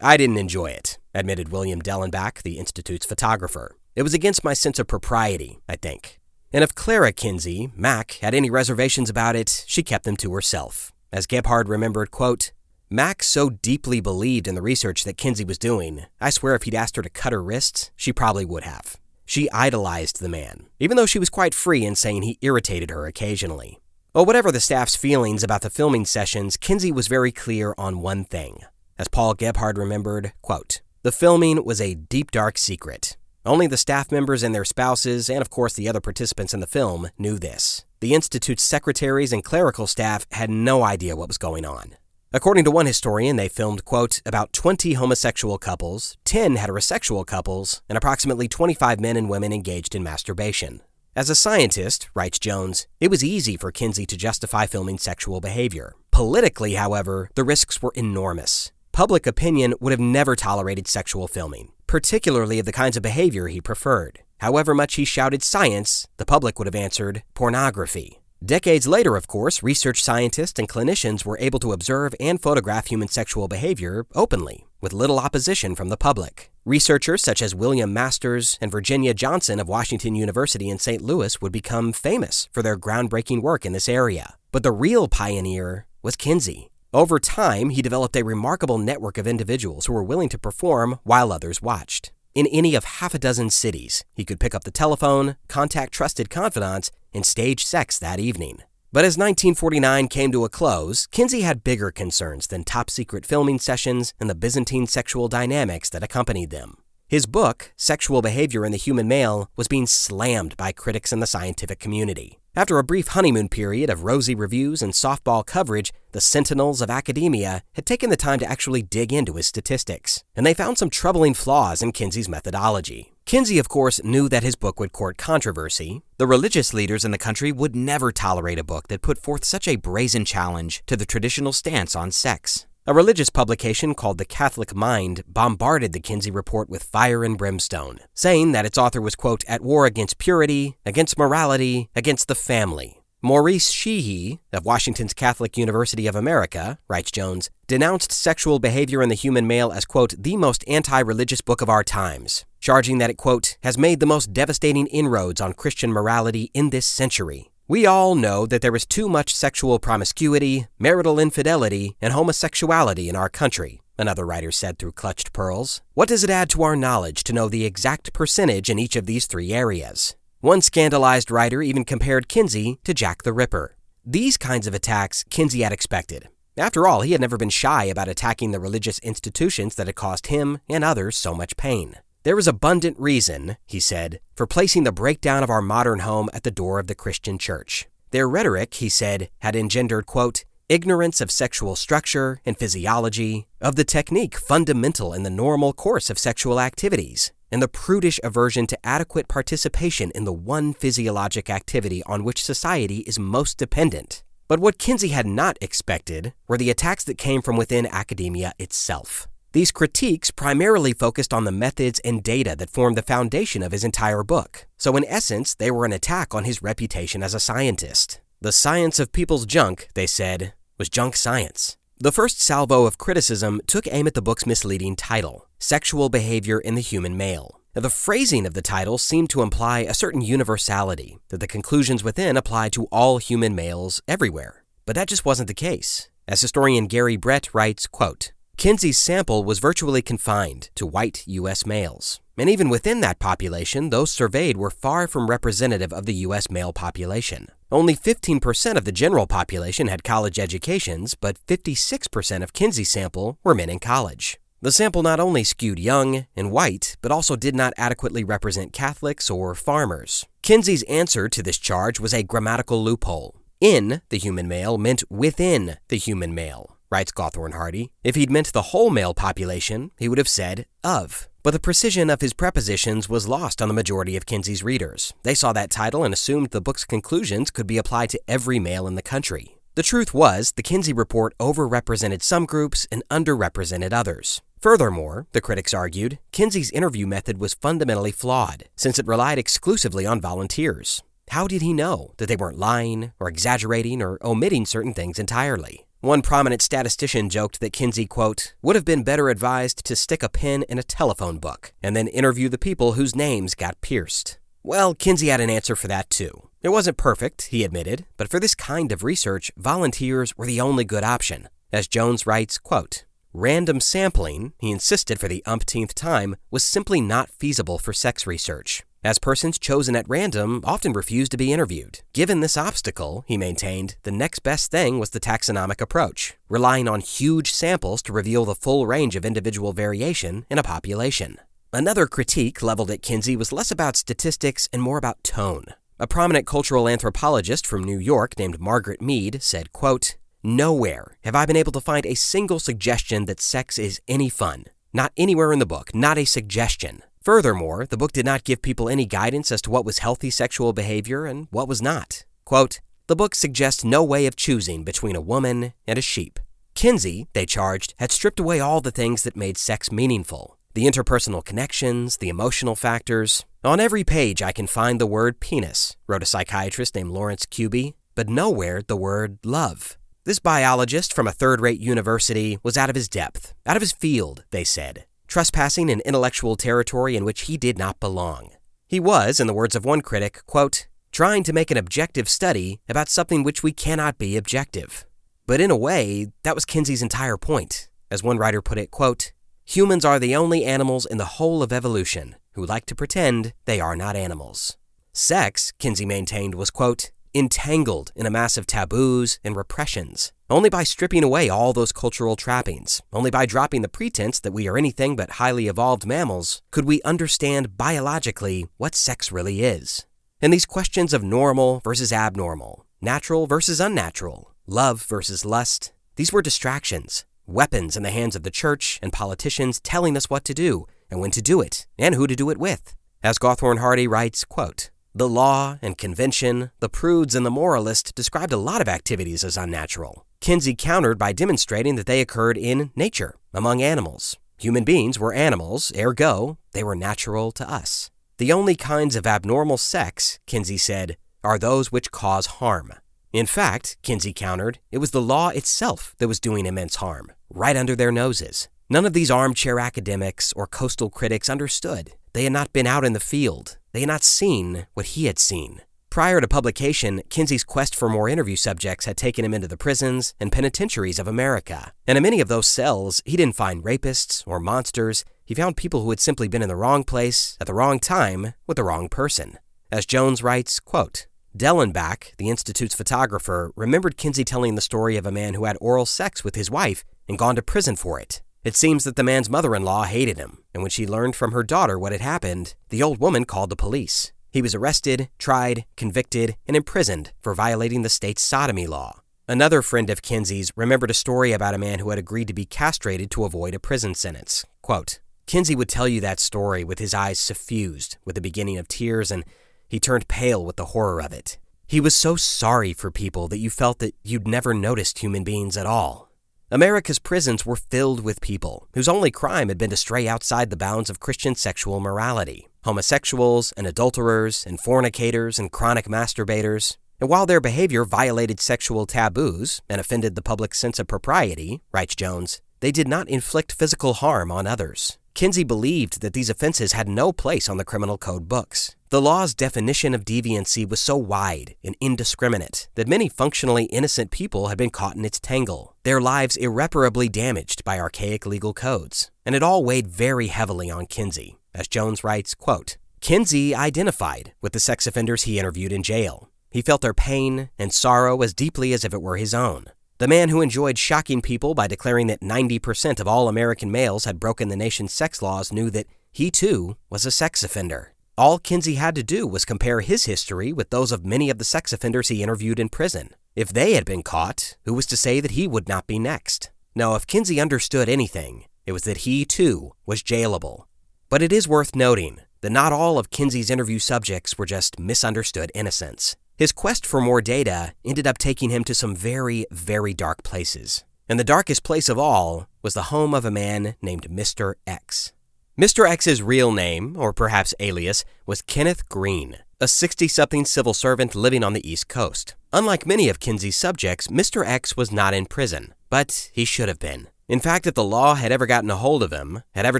I didn't enjoy it, admitted William Dellenbach, the Institute's photographer. It was against my sense of propriety, I think. And if Clara Kinsey, Mac, had any reservations about it, she kept them to herself. As Gebhard remembered, quote, Mac so deeply believed in the research that Kinsey was doing, I swear if he'd asked her to cut her wrists, she probably would have. She idolized the man, even though she was quite free in saying he irritated her occasionally. Well, whatever the staff's feelings about the filming sessions, Kinsey was very clear on one thing. As Paul Gebhard remembered, quote, the filming was a deep, dark secret. Only the staff members and their spouses, and of course the other participants in the film, knew this. The Institute's secretaries and clerical staff had no idea what was going on. According to one historian, they filmed, quote, about 20 homosexual couples, 10 heterosexual couples, and approximately 25 men and women engaged in masturbation. As a scientist, writes Jones, it was easy for Kinsey to justify filming sexual behavior. Politically, however, the risks were enormous. Public opinion would have never tolerated sexual filming, particularly of the kinds of behavior he preferred. However much he shouted science, the public would have answered pornography. Decades later, of course, research scientists and clinicians were able to observe and photograph human sexual behavior openly, with little opposition from the public. Researchers such as William Masters and Virginia Johnson of Washington University in St. Louis would become famous for their groundbreaking work in this area. But the real pioneer was Kinsey. Over time, he developed a remarkable network of individuals who were willing to perform while others watched. In any of half a dozen cities, he could pick up the telephone, contact trusted confidants, and stage sex that evening. But as 1949 came to a close, Kinsey had bigger concerns than top-secret filming sessions and the Byzantine sexual dynamics that accompanied them. His book, Sexual Behavior in the Human Male, was being slammed by critics in the scientific community. After a brief honeymoon period of rosy reviews and softball coverage, the sentinels of academia had taken the time to actually dig into his statistics, and they found some troubling flaws in Kinsey's methodology. Kinsey, of course, knew that his book would court controversy. The religious leaders in the country would never tolerate a book that put forth such a brazen challenge to the traditional stance on sex. A religious publication called The Catholic Mind bombarded the Kinsey report with fire and brimstone, saying that its author was, quote, at war against purity, against morality, against the family. Maurice Sheehy, of Washington's Catholic University of America, writes Jones, denounced Sexual Behavior in the Human Male as, quote, the most anti-religious book of our times, charging that it, quote, has made the most devastating inroads on Christian morality in this century. We all know that there is too much sexual promiscuity, marital infidelity, and homosexuality in our country, another writer said through Clutched Pearls. What does it add to our knowledge to know the exact percentage in each of these three areas? One scandalized writer even compared Kinsey to Jack the Ripper. These kinds of attacks Kinsey had expected. After all, he had never been shy about attacking the religious institutions that had caused him and others so much pain. There is abundant reason, he said, for placing the breakdown of our modern home at the door of the Christian church. Their rhetoric, he said, had engendered, quote, ignorance of sexual structure and physiology, of the technique fundamental in the normal course of sexual activities, and the prudish aversion to adequate participation in the one physiologic activity on which society is most dependent. But what Kinsey had not expected were the attacks that came from within academia itself. These critiques primarily focused on the methods and data that formed the foundation of his entire book. So in essence, they were an attack on his reputation as a scientist. The science of people's junk, they said, was junk science. The first salvo of criticism took aim at the book's misleading title, Sexual Behavior in the Human Male. Now, the phrasing of the title seemed to imply a certain universality, that the conclusions within applied to all human males everywhere. But that just wasn't the case. As historian Gary Brett writes, quote, Kinsey's sample was virtually confined to white U.S. males. And even within that population, those surveyed were far from representative of the U.S. male population. Only 15% of the general population had college educations, but 56% of Kinsey's sample were men in college. The sample not only skewed young and white, but also did not adequately represent Catholics or farmers. Kinsey's answer to this charge was a grammatical loophole. In the human male meant within the human male, writes Gathorne Hardy. If he'd meant the whole male population, he would have said of. But the precision of his prepositions was lost on the majority of Kinsey's readers. They saw that title and assumed the book's conclusions could be applied to every male in the country. The truth was, the Kinsey report overrepresented some groups and underrepresented others. Furthermore, the critics argued, Kinsey's interview method was fundamentally flawed, since it relied exclusively on volunteers. How did he know that they weren't lying, or exaggerating, or omitting certain things entirely? One prominent statistician joked that Kinsey, quote, would have been better advised to stick a pin in a telephone book and then interview the people whose names got pierced. Well, Kinsey had an answer for that too. It wasn't perfect, he admitted, but for this kind of research, volunteers were the only good option. As Jones writes, quote, random sampling, he insisted for the umpteenth time, was simply not feasible for sex research, as persons chosen at random often refused to be interviewed. Given this obstacle, he maintained, the next best thing was the taxonomic approach, relying on huge samples to reveal the full range of individual variation in a population. Another critique leveled at Kinsey was less about statistics and more about tone. A prominent cultural anthropologist from New York named Margaret Mead said, quote, nowhere have I been able to find a single suggestion that sex is any fun. Not anywhere in the book, not a suggestion. Furthermore, the book did not give people any guidance as to what was healthy sexual behavior and what was not. Quote, the book suggests no way of choosing between a woman and a sheep. Kinsey, they charged, had stripped away all the things that made sex meaningful. The interpersonal connections, the emotional factors. On every page I can find the word penis, wrote a psychiatrist named Lawrence Kuby, but nowhere the word love. This biologist from a third-rate university was out of his depth, out of his field, they said, trespassing in intellectual territory in which he did not belong. He was, in the words of one critic, quote, trying to make an objective study about something which we cannot be objective. But in a way, that was Kinsey's entire point. As one writer put it, quote, humans are the only animals in the whole of evolution who like to pretend they are not animals. Sex, Kinsey maintained, was, quote, entangled in a mass of taboos and repressions. Only by stripping away all those cultural trappings, only by dropping the pretense that we are anything but highly evolved mammals, could we understand biologically what sex really is. And these questions of normal versus abnormal, natural versus unnatural, love versus lust, these were distractions, weapons in the hands of the church and politicians telling us what to do and when to do it and who to do it with. As Gathorne Hardy writes, quote, the law and convention, the prudes and the moralist described a lot of activities as unnatural. Kinsey countered by demonstrating that they occurred in nature, among animals. Human beings were animals, ergo, they were natural to us. The only kinds of abnormal sex, Kinsey said, are those which cause harm. In fact, Kinsey countered, it was the law itself that was doing immense harm, right under their noses. None of these armchair academics or coastal critics understood. They had not been out in the field. They had not seen what he had seen. Prior to publication, Kinsey's quest for more interview subjects had taken him into the prisons and penitentiaries of America. And in many of those cells, he didn't find rapists or monsters. He found people who had simply been in the wrong place at the wrong time with the wrong person. As Jones writes, quote, Dellenbach, the Institute's photographer, remembered Kinsey telling the story of a man who had oral sex with his wife and gone to prison for it. It seems that the man's mother-in-law hated him, and when she learned from her daughter what had happened, the old woman called the police. He was arrested, tried, convicted, and imprisoned for violating the state's sodomy law. Another friend of Kinsey's remembered a story about a man who had agreed to be castrated to avoid a prison sentence. Quote, Kinsey would tell you that story with his eyes suffused with the beginning of tears, and he turned pale with the horror of it. He was so sorry for people that you felt that you'd never noticed human beings at all. America's prisons were filled with people whose only crime had been to stray outside the bounds of Christian sexual morality. Homosexuals and adulterers and fornicators and chronic masturbators. And while their behavior violated sexual taboos and offended the public's sense of propriety, writes Jones, they did not inflict physical harm on others. Kinsey believed that these offenses had no place on the criminal code books. The law's definition of deviancy was so wide and indiscriminate that many functionally innocent people had been caught in its tangle, their lives irreparably damaged by archaic legal codes. And it all weighed very heavily on Kinsey. As Jones writes, quote, Kinsey identified with the sex offenders he interviewed in jail. He felt their pain and sorrow as deeply as if it were his own. The man who enjoyed shocking people by declaring that 90% of all American males had broken the nation's sex laws knew that he, too, was a sex offender. All Kinsey had to do was compare his history with those of many of the sex offenders he interviewed in prison. If they had been caught, who was to say that he would not be next? Now, if Kinsey understood anything, it was that he, too, was jailable. But it is worth noting that not all of Kinsey's interview subjects were just misunderstood innocents. His quest for more data ended up taking him to some very, very dark places. And the darkest place of all was the home of a man named Mr. X. Mr. X's real name, or perhaps alias, was Kenneth Green, a 60-something civil servant living on the East Coast. Unlike many of Kinsey's subjects, Mr. X was not in prison, but he should have been. In fact, if the law had ever gotten a hold of him, had ever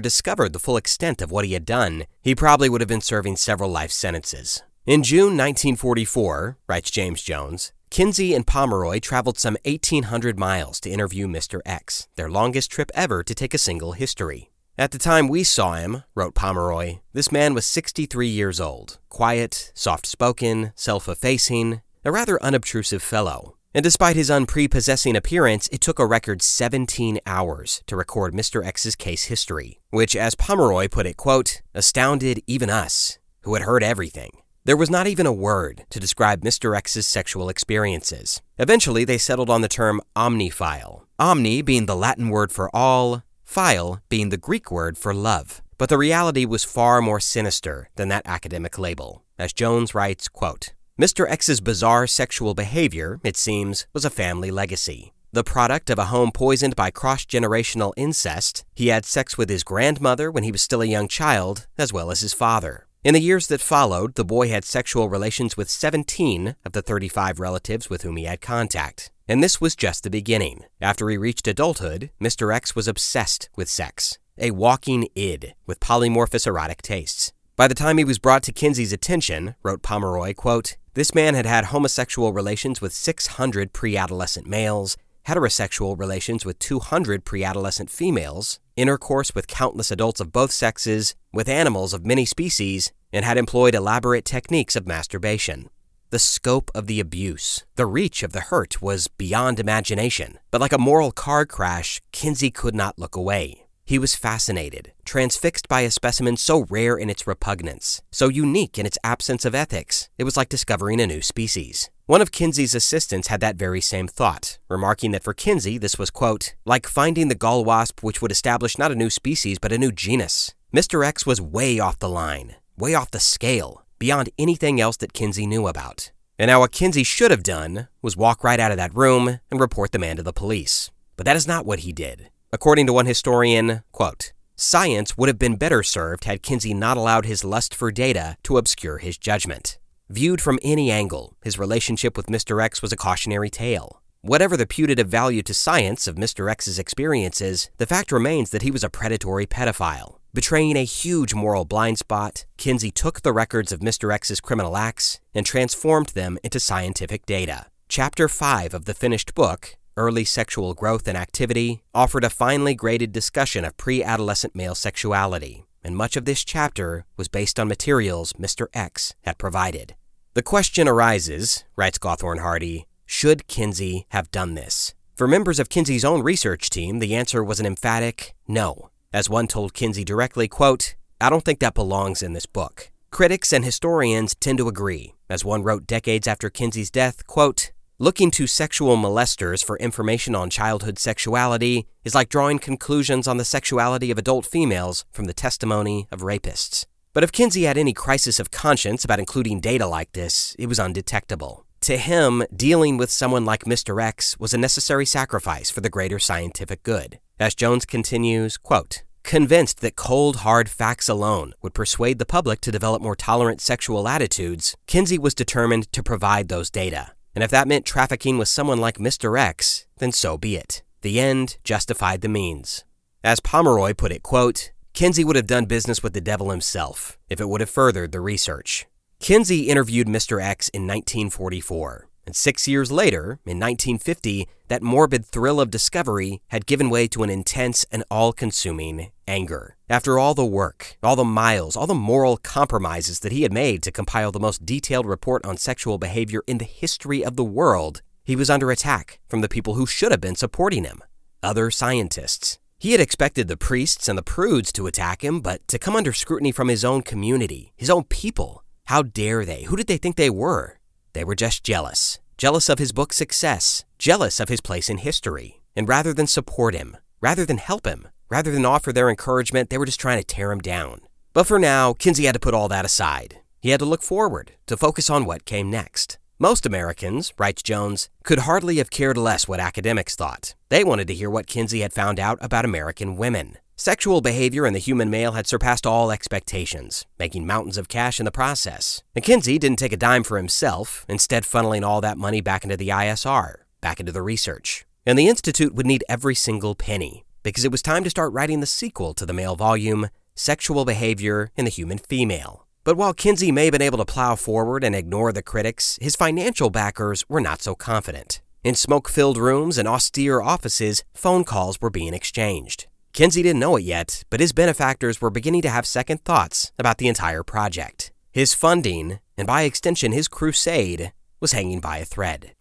discovered the full extent of what he had done, he probably would have been serving several life sentences. In June 1944, writes James Jones, Kinsey and Pomeroy traveled some 1,800 miles to interview Mr. X, their longest trip ever to take a single history. At the time we saw him, wrote Pomeroy, this man was 63 years old, quiet, soft-spoken, self-effacing, a rather unobtrusive fellow. And despite his unprepossessing appearance, it took a record 17 hours to record Mr. X's case history, which, as Pomeroy put it, quote, astounded even us, who had heard everything. There was not even a word to describe Mr. X's sexual experiences. Eventually, they settled on the term omniphile, omni being the Latin word for all, phile being the Greek word for love. But the reality was far more sinister than that academic label. As Jones writes, quote, Mr. X's bizarre sexual behavior, it seems, was a family legacy. The product of a home poisoned by cross-generational incest, he had sex with his grandmother when he was still a young child, as well as his father. In the years that followed, the boy had sexual relations with 17 of the 35 relatives with whom he had contact. And this was just the beginning. After he reached adulthood, Mr. X was obsessed with sex, a walking id with polymorphous erotic tastes. By the time he was brought to Kinsey's attention, wrote Pomeroy, quote, this man had had homosexual relations with 600 pre-adolescent males, heterosexual relations with 200 pre-adolescent females, intercourse with countless adults of both sexes, with animals of many species, and had employed elaborate techniques of masturbation. The scope of the abuse, the reach of the hurt was beyond imagination, but like a moral car crash, Kinsey could not look away. He was fascinated, transfixed by a specimen so rare in its repugnance, so unique in its absence of ethics, it was like discovering a new species. One of Kinsey's assistants had that very same thought, remarking that for Kinsey this was, quote, like finding the gall wasp which would establish not a new species but a new genus. Mr. X was way off the line, way off the scale, beyond anything else that Kinsey knew about. And now what Kinsey should have done was walk right out of that room and report the man to the police. But that is not what he did. According to one historian, quote, science would have been better served had Kinsey not allowed his lust for data to obscure his judgment. Viewed from any angle, his relationship with Mr. X was a cautionary tale. Whatever the putative value to science of Mr. X's experiences, the fact remains that he was a predatory pedophile. Betraying a huge moral blind spot, Kinsey took the records of Mr. X's criminal acts and transformed them into scientific data. Chapter 5 of the finished book, Early Sexual Growth and Activity, offered a finely graded discussion of pre-adolescent male sexuality, and much of this chapter was based on materials Mr. X had provided. The question arises, writes Gathorne Hardy, should Kinsey have done this? For members of Kinsey's own research team, the answer was an emphatic no. As one told Kinsey directly, quote, I don't think that belongs in this book. Critics and historians tend to agree. As one wrote decades after Kinsey's death, quote, looking to sexual molesters for information on childhood sexuality is like drawing conclusions on the sexuality of adult females from the testimony of rapists. But if Kinsey had any crisis of conscience about including data like this, it was undetectable. To him, dealing with someone like Mr. X was a necessary sacrifice for the greater scientific good. As Jones continues, quote, Convinced that cold, hard facts alone would persuade the public to develop more tolerant sexual attitudes, Kinsey was determined to provide those data. And if that meant trafficking with someone like Mr. X, then so be it. The end justified the means. As Pomeroy put it, quote, Kinsey would have done business with the devil himself if it would have furthered the research. Kinsey interviewed Mr. X in 1944. And 6 years later, in 1950, that morbid thrill of discovery had given way to an intense and all-consuming anger. After all the work, all the miles, all the moral compromises that he had made to compile the most detailed report on sexual behavior in the history of the world, he was under attack from the people who should have been supporting him, other scientists. He had expected the priests and the prudes to attack him, but to come under scrutiny from his own community, his own people, how dare they? Who did they think they were? They were just jealous. Jealous of his book's success. Jealous of his place in history. And rather than support him, rather than help him, rather than offer their encouragement, they were just trying to tear him down. But for now, Kinsey had to put all that aside. He had to look forward, to focus on what came next. Most Americans, writes Jones, could hardly have cared less what academics thought. They wanted to hear what Kinsey had found out about American women. Sexual behavior in the human male had surpassed all expectations, making mountains of cash in the process. And Kinsey didn't take a dime for himself, instead funneling all that money back into the ISR, back into the research. And the Institute would need every single penny, because it was time to start writing the sequel to the male volume, Sexual Behavior in the Human Female. But while Kinsey may have been able to plow forward and ignore the critics, his financial backers were not so confident. In smoke-filled rooms and austere offices, phone calls were being exchanged. Kinsey didn't know it yet, but his benefactors were beginning to have second thoughts about the entire project. His funding, and by extension his crusade, was hanging by a thread.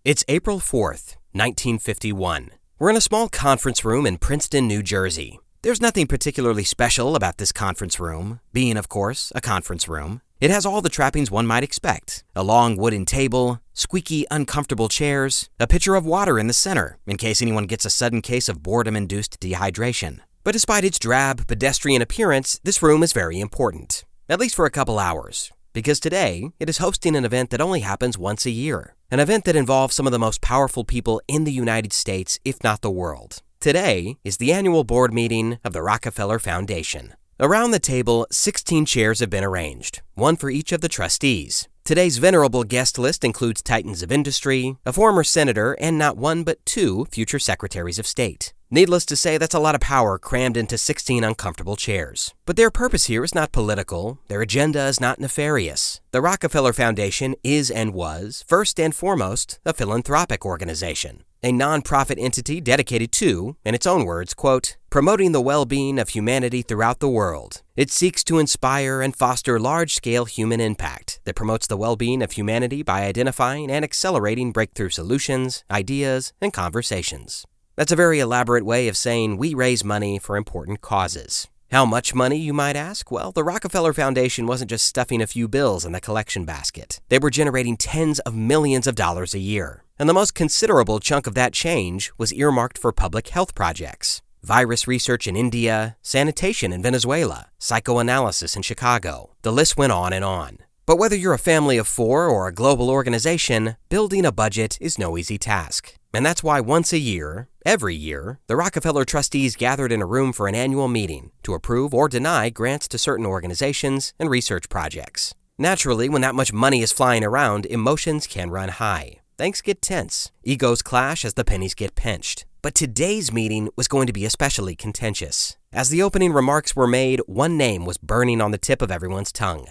It's April 4th, 1951. We're in a small conference room in Princeton, New Jersey. There's nothing particularly special about this conference room, being, of course, a conference room. It has all the trappings one might expect. A long wooden table, squeaky, uncomfortable chairs, a pitcher of water in the center, in case anyone gets a sudden case of boredom-induced dehydration. But despite its drab, pedestrian appearance, this room is very important, at least for a couple hours. Because today, it is hosting an event that only happens once a year. An event that involves some of the most powerful people in the United States, if not the world. Today is the annual board meeting of the Rockefeller Foundation. Around the table, 16 chairs have been arranged, one for each of the trustees. Today's venerable guest list includes titans of industry, a former senator, and not one but two future secretaries of state. Needless to say, that's a lot of power crammed into 16 uncomfortable chairs. But their purpose here is not political. Their agenda is not nefarious. The Rockefeller Foundation is and was, first and foremost, a philanthropic organization. A non-profit entity dedicated to, in its own words, quote, promoting the well-being of humanity throughout the world. It seeks to inspire and foster large-scale human impact that promotes the well-being of humanity by identifying and accelerating breakthrough solutions, ideas, and conversations. That's a very elaborate way of saying we raise money for important causes. How much money, you might ask? Well, the Rockefeller Foundation wasn't just stuffing a few bills in the collection basket. They were generating tens of millions of dollars a year. And the most considerable chunk of that change was earmarked for public health projects. Virus research in India, sanitation in Venezuela, psychoanalysis in Chicago. The list went on and on. But whether you're a family of four or a global organization, building a budget is no easy task. And that's why once a year, every year, the Rockefeller trustees gathered in a room for an annual meeting to approve or deny grants to certain organizations and research projects. Naturally, when that much money is flying around, emotions can run high. Things get tense. Egos clash as the pennies get pinched. But today's meeting was going to be especially contentious. As the opening remarks were made, one name was burning on the tip of everyone's tongue.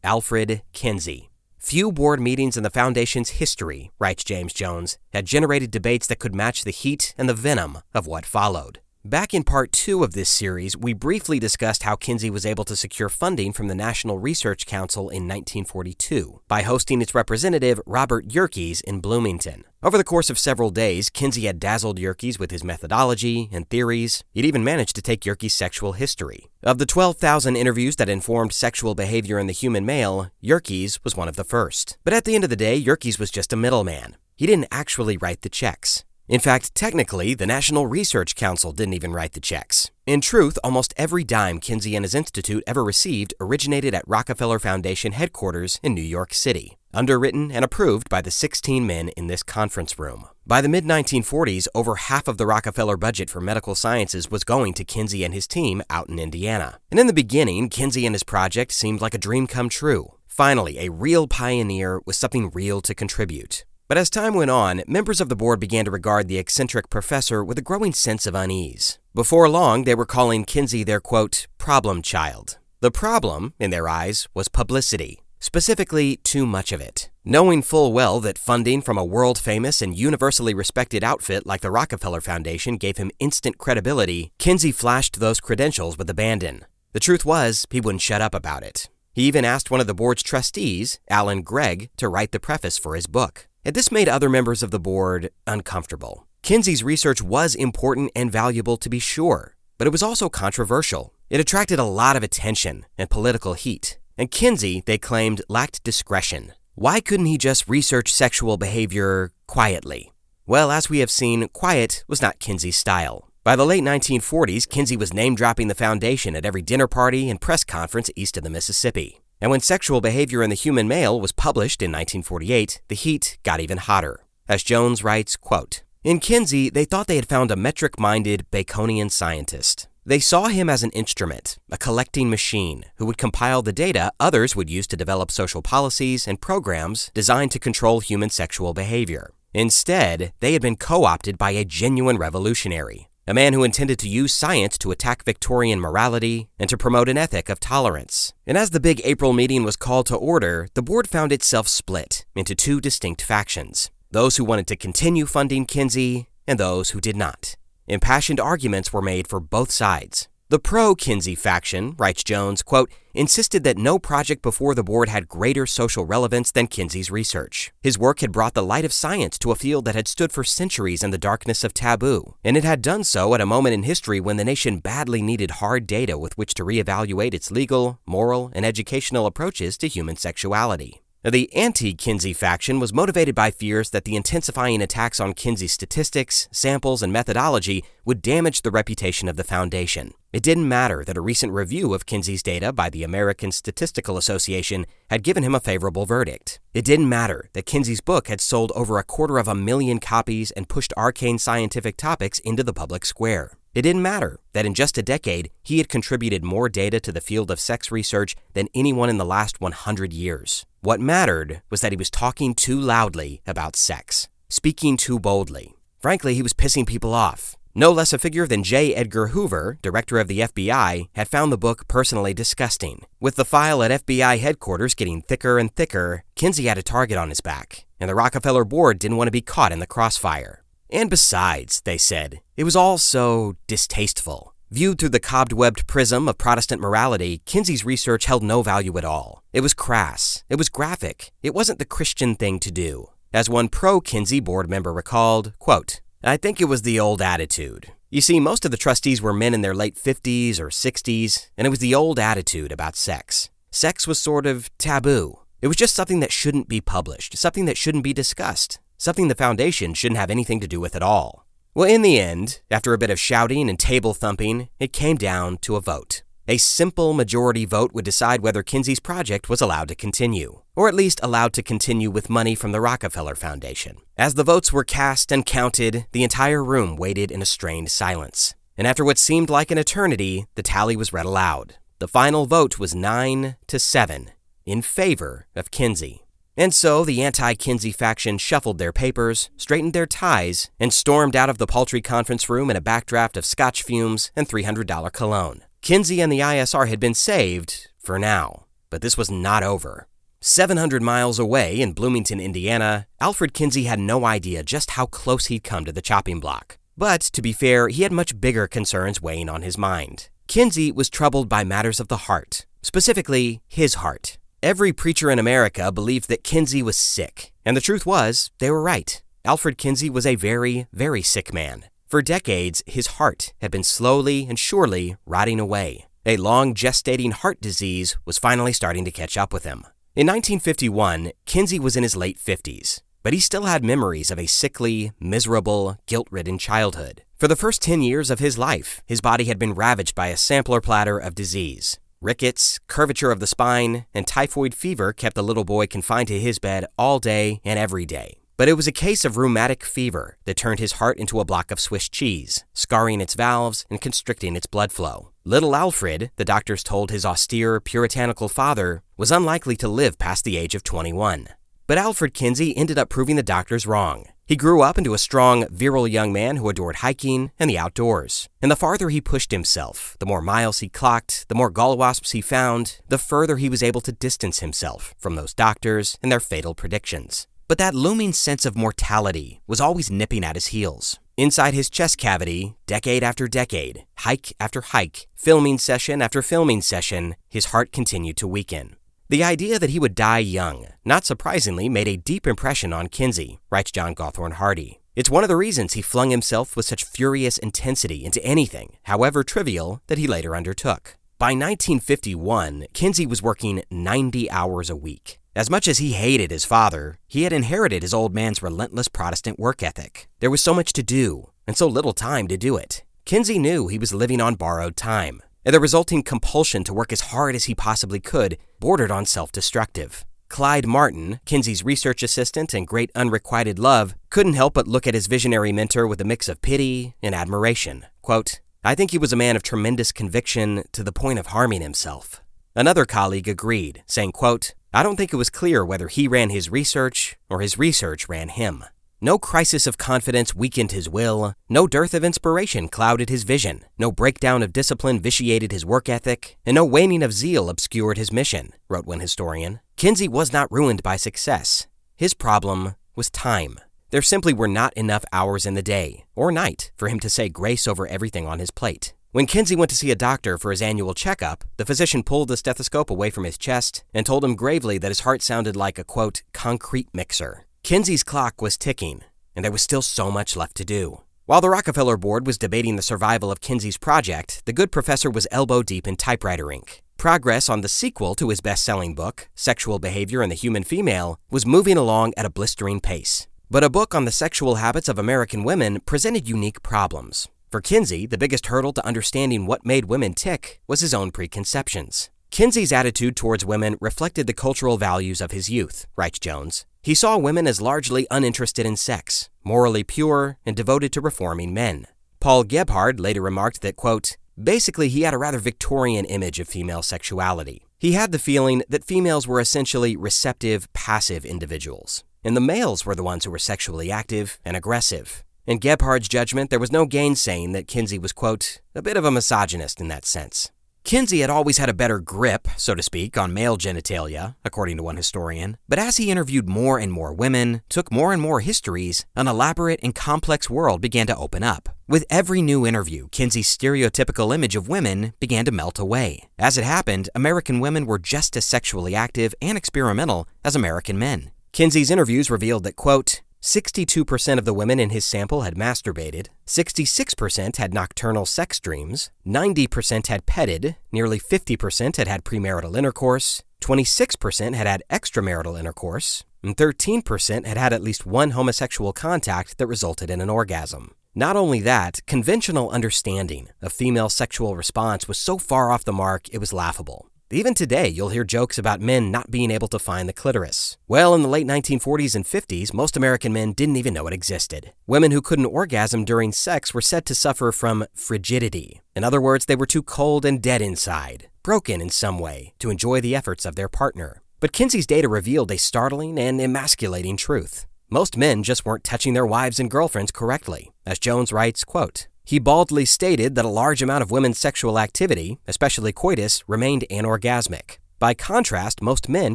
Alfred Kinsey. Few board meetings in the Foundation's history, writes James Jones, had generated debates that could match the heat and the venom of what followed. Back in part 2 of this series, we briefly discussed how Kinsey was able to secure funding from the National Research Council in 1942 by hosting its representative, Robert Yerkes, in Bloomington. Over the course of several days, Kinsey had dazzled Yerkes with his methodology and theories. He'd even managed to take Yerkes' sexual history. Of the 12,000 interviews that informed sexual behavior in the human male, Yerkes was one of the first. But at the end of the day, Yerkes was just a middleman. He didn't actually write the checks. In fact, technically, the National Research Council didn't even write the checks. In truth, almost every dime Kinsey and his institute ever received originated at Rockefeller Foundation headquarters in New York City, underwritten and approved by the 16 men in this conference room. By the mid-1940s, over half of the Rockefeller budget for medical sciences was going to Kinsey and his team out in Indiana. And in the beginning, Kinsey and his project seemed like a dream come true. Finally, a real pioneer with something real to contribute. But as time went on, members of the board began to regard the eccentric professor with a growing sense of unease. Before long, they were calling Kinsey their, quote, problem child. The problem, in their eyes, was publicity. Specifically, too much of it. Knowing full well that funding from a world-famous and universally respected outfit like the Rockefeller Foundation gave him instant credibility, Kinsey flashed those credentials with abandon. The truth was, he wouldn't shut up about it. He even asked one of the board's trustees, Alan Gregg, to write the preface for his book. And this made other members of the board uncomfortable. Kinsey's research was important and valuable to be sure, but it was also controversial. It attracted a lot of attention and political heat. And Kinsey, they claimed, lacked discretion. Why couldn't he just research sexual behavior quietly? Well, as we have seen, quiet was not Kinsey's style. By the late 1940s, Kinsey was name-dropping the foundation at every dinner party and press conference east of the Mississippi. And when Sexual Behavior in the Human Male was published in 1948, the heat got even hotter. As Jones writes, quote, in Kinsey, they thought they had found a metric-minded Baconian scientist. They saw him as an instrument, a collecting machine, who would compile the data others would use to develop social policies and programs designed to control human sexual behavior. Instead, they had been co-opted by a genuine revolutionary, a man who intended to use science to attack Victorian morality and to promote an ethic of tolerance. And as the big April meeting was called to order, the board found itself split into two distinct factions. Those who wanted to continue funding Kinsey and those who did not. Impassioned arguments were made for both sides. The pro-Kinsey faction, writes Jones, quote, insisted that no project before the board had greater social relevance than Kinsey's research. His work had brought the light of science to a field that had stood for centuries in the darkness of taboo, and it had done so at a moment in history when the nation badly needed hard data with which to reevaluate its legal, moral, and educational approaches to human sexuality. The anti-Kinsey faction was motivated by fears that the intensifying attacks on Kinsey's statistics, samples, and methodology would damage the reputation of the foundation. It didn't matter that a recent review of Kinsey's data by the American Statistical Association had given him a favorable verdict. It didn't matter that Kinsey's book had sold over 250,000 copies and pushed arcane scientific topics into the public square. It didn't matter that in just a decade, he had contributed more data to the field of sex research than anyone in the last 100 years. What mattered was that he was talking too loudly about sex, speaking too boldly. Frankly, he was pissing people off. No less a figure than J. Edgar Hoover, director of the FBI, had found the book personally disgusting. With the file at FBI headquarters getting thicker and thicker, Kinsey had a target on his back, and the Rockefeller board didn't want to be caught in the crossfire. And besides, they said, it was all so distasteful. Viewed through the cobwebbed prism of Protestant morality, Kinsey's research held no value at all. It was crass. It was graphic. It wasn't the Christian thing to do. As one pro-Kinsey board member recalled, quote, I think it was the old attitude. You see, most of the trustees were men in their late 50s or 60s, and it was the old attitude about sex. Sex was sort of taboo. It was just something that shouldn't be published, something that shouldn't be discussed, something the foundation shouldn't have anything to do with at all. Well, in the end, after a bit of shouting and table thumping, it came down to a vote. A simple majority vote would decide whether Kinsey's project was allowed to continue, or at least allowed to continue with money from the Rockefeller Foundation. As the votes were cast and counted, the entire room waited in a strained silence. And after what seemed like an eternity, the tally was read aloud. The final vote was 9-7 in favor of Kinsey. And so the anti-Kinsey faction shuffled their papers, straightened their ties, and stormed out of the paltry conference room in a backdraft of Scotch fumes and $300 cologne. Kinsey and the ISR had been saved, for now, but this was not over. 700 miles away in Bloomington, Indiana, Alfred Kinsey had no idea just how close he'd come to the chopping block. But, to be fair, he had much bigger concerns weighing on his mind. Kinsey was troubled by matters of the heart, specifically his heart. Every preacher in America believed that Kinsey was sick, and the truth was, they were right. Alfred Kinsey was a very, very sick man. For decades, his heart had been slowly and surely rotting away. A long gestating heart disease was finally starting to catch up with him. In 1951, Kinsey was in his late 50s, but he still had memories of a sickly, miserable, guilt-ridden childhood. For the first 10 years of his life, his body had been ravaged by a sampler platter of disease. Rickets, curvature of the spine, and typhoid fever kept the little boy confined to his bed all day and every day. But it was a case of rheumatic fever that turned his heart into a block of Swiss cheese, scarring its valves and constricting its blood flow. Little Alfred, the doctors told his austere, puritanical father, was unlikely to live past the age of 21. But Alfred Kinsey ended up proving the doctors wrong. He grew up into a strong, virile young man who adored hiking and the outdoors. And the farther he pushed himself, the more miles he clocked, the more gallwasps he found, the further he was able to distance himself from those doctors and their fatal predictions. But that looming sense of mortality was always nipping at his heels. Inside his chest cavity, decade after decade, hike after hike, filming session after filming session, his heart continued to weaken. The idea that he would die young, not surprisingly, made a deep impression on Kinsey, writes John Gathorne Hardy. It's one of the reasons he flung himself with such furious intensity into anything, however trivial, that he later undertook. By 1951, Kinsey was working 90 hours a week. As much as he hated his father, he had inherited his old man's relentless Protestant work ethic. There was so much to do, and so little time to do it. Kinsey knew he was living on borrowed time, and the resulting compulsion to work as hard as he possibly could bordered on self-destructive. Clyde Martin, Kinsey's research assistant and great unrequited love, couldn't help but look at his visionary mentor with a mix of pity and admiration. Quote, "I think he was a man of tremendous conviction to the point of harming himself." Another colleague agreed, saying, quote, "I don't think it was clear whether he ran his research or his research ran him. No crisis of confidence weakened his will. No dearth of inspiration clouded his vision. No breakdown of discipline vitiated his work ethic. And no waning of zeal obscured his mission," wrote one historian. Kinsey was not ruined by success. His problem was time. There simply were not enough hours in the day or night for him to say grace over everything on his plate. When Kinsey went to see a doctor for his annual checkup, the physician pulled the stethoscope away from his chest and told him gravely that his heart sounded like a, quote, concrete mixer. Kinsey's clock was ticking, and there was still so much left to do. While the Rockefeller board was debating the survival of Kinsey's project, the good professor was elbow deep in typewriter ink. Progress on the sequel to his best-selling book, Sexual Behavior in the Human Female, was moving along at a blistering pace. But a book on the sexual habits of American women presented unique problems. For Kinsey, the biggest hurdle to understanding what made women tick was his own preconceptions. Kinsey's attitude towards women reflected the cultural values of his youth, writes Jones. He saw women as largely uninterested in sex, morally pure, and devoted to reforming men. Paul Gebhard later remarked that, quote, "Basically he had a rather Victorian image of female sexuality. He had the feeling that females were essentially receptive, passive individuals, and the males were the ones who were sexually active and aggressive." In Gebhard's judgment, there was no gainsaying that Kinsey was, quote, "a bit of a misogynist in that sense." Kinsey had always had a better grip, so to speak, on male genitalia, according to one historian, but as he interviewed more and more women, took more and more histories, an elaborate and complex world began to open up. With every new interview, Kinsey's stereotypical image of women began to melt away. As it happened, American women were just as sexually active and experimental as American men. Kinsey's interviews revealed that, quote, 62% of the women in his sample had masturbated, 66% had nocturnal sex dreams, 90% had petted, nearly 50% had had premarital intercourse, 26% had had extramarital intercourse, and 13% had had at least one homosexual contact that resulted in an orgasm. Not only that, conventional understanding of female sexual response was so far off the mark it was laughable. Even today, you'll hear jokes about men not being able to find the clitoris. Well, in the late 1940s and 50s, most American men didn't even know it existed. Women who couldn't orgasm during sex were said to suffer from frigidity. In other words, they were too cold and dead inside, broken in some way, to enjoy the efforts of their partner. But Kinsey's data revealed a startling and emasculating truth. Most men just weren't touching their wives and girlfriends correctly. As Jones writes, quote, "He baldly stated that a large amount of women's sexual activity, especially coitus, remained anorgasmic. By contrast, most men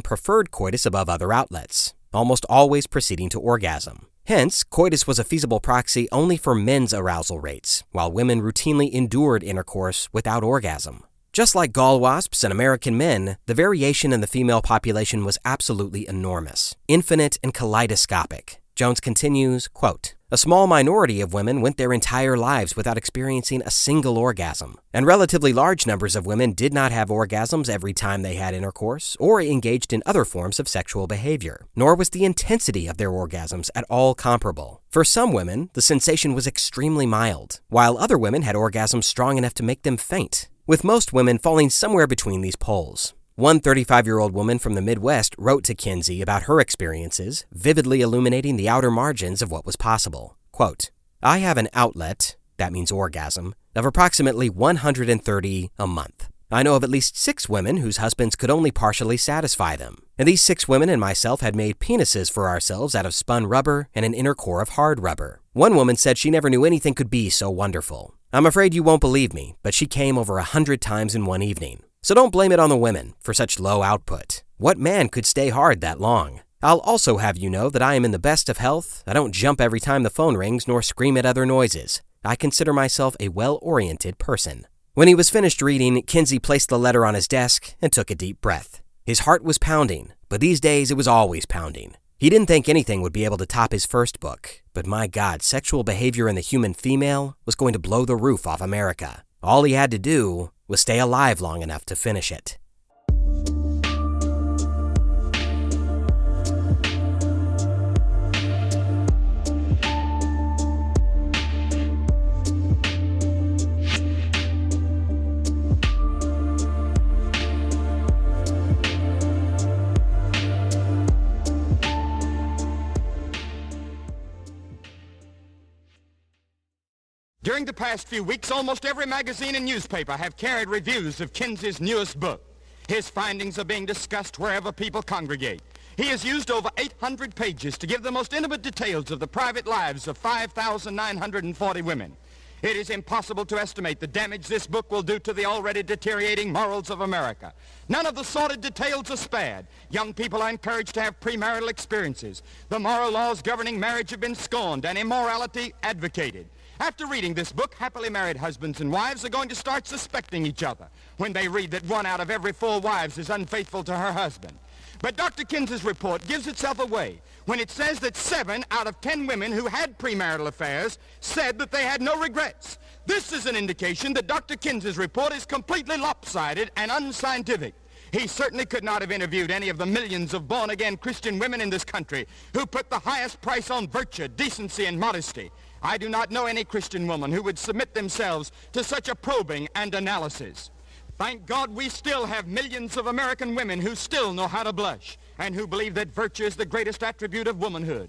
preferred coitus above other outlets, almost always proceeding to orgasm. Hence, coitus was a feasible proxy only for men's arousal rates, while women routinely endured intercourse without orgasm. Just like gall wasps and American men, the variation in the female population was absolutely enormous, infinite and kaleidoscopic. Jones continues, quote, "A small minority of women went their entire lives without experiencing a single orgasm, and relatively large numbers of women did not have orgasms every time they had intercourse or engaged in other forms of sexual behavior, nor was the intensity of their orgasms at all comparable. For some women, the sensation was extremely mild, while other women had orgasms strong enough to make them faint, with most women falling somewhere between these poles." One 35-year-old woman from the Midwest wrote to Kinsey about her experiences, vividly illuminating the outer margins of what was possible. Quote, "I have an outlet, that means orgasm, of approximately 130 a month. I know of at least 6 women whose husbands could only partially satisfy them. And these 6 women and myself had made penises for ourselves out of spun rubber and an inner core of hard rubber. One woman said she never knew anything could be so wonderful. I'm afraid you won't believe me, but she came over 100 times in one evening. So don't blame it on the women for such low output. What man could stay hard that long? I'll also have you know that I am in the best of health. I don't jump every time the phone rings nor scream at other noises. I consider myself a well-oriented person." When he was finished reading, Kinsey placed the letter on his desk and took a deep breath. His heart was pounding, but these days it was always pounding. He didn't think anything would be able to top his first book, but my God, Sexual Behavior in the Human Female was going to blow the roof off America. All he had to do was stay alive long enough to finish it. During the past few weeks, almost every magazine and newspaper have carried reviews of Kinsey's newest book. His findings are being discussed wherever people congregate. He has used over 800 pages to give the most intimate details of the private lives of 5,940 women. It is impossible to estimate the damage this book will do to the already deteriorating morals of America. None of the sordid details are spared. Young people are encouraged to have premarital experiences. The moral laws governing marriage have been scorned and immorality advocated. After reading this book, happily married husbands and wives are going to start suspecting each other when they read that 1 out of every 4 wives is unfaithful to her husband. But Dr. Kinsey's report gives itself away when it says that 7 out of 10 women who had premarital affairs said that they had no regrets. This is an indication that Dr. Kinsey's report is completely lopsided and unscientific. He certainly could not have interviewed any of the millions of born-again Christian women in this country who put the highest price on virtue, decency, and modesty. I do not know any Christian woman who would submit themselves to such a probing and analysis. Thank God we still have millions of American women who still know how to blush and who believe that virtue is the greatest attribute of womanhood.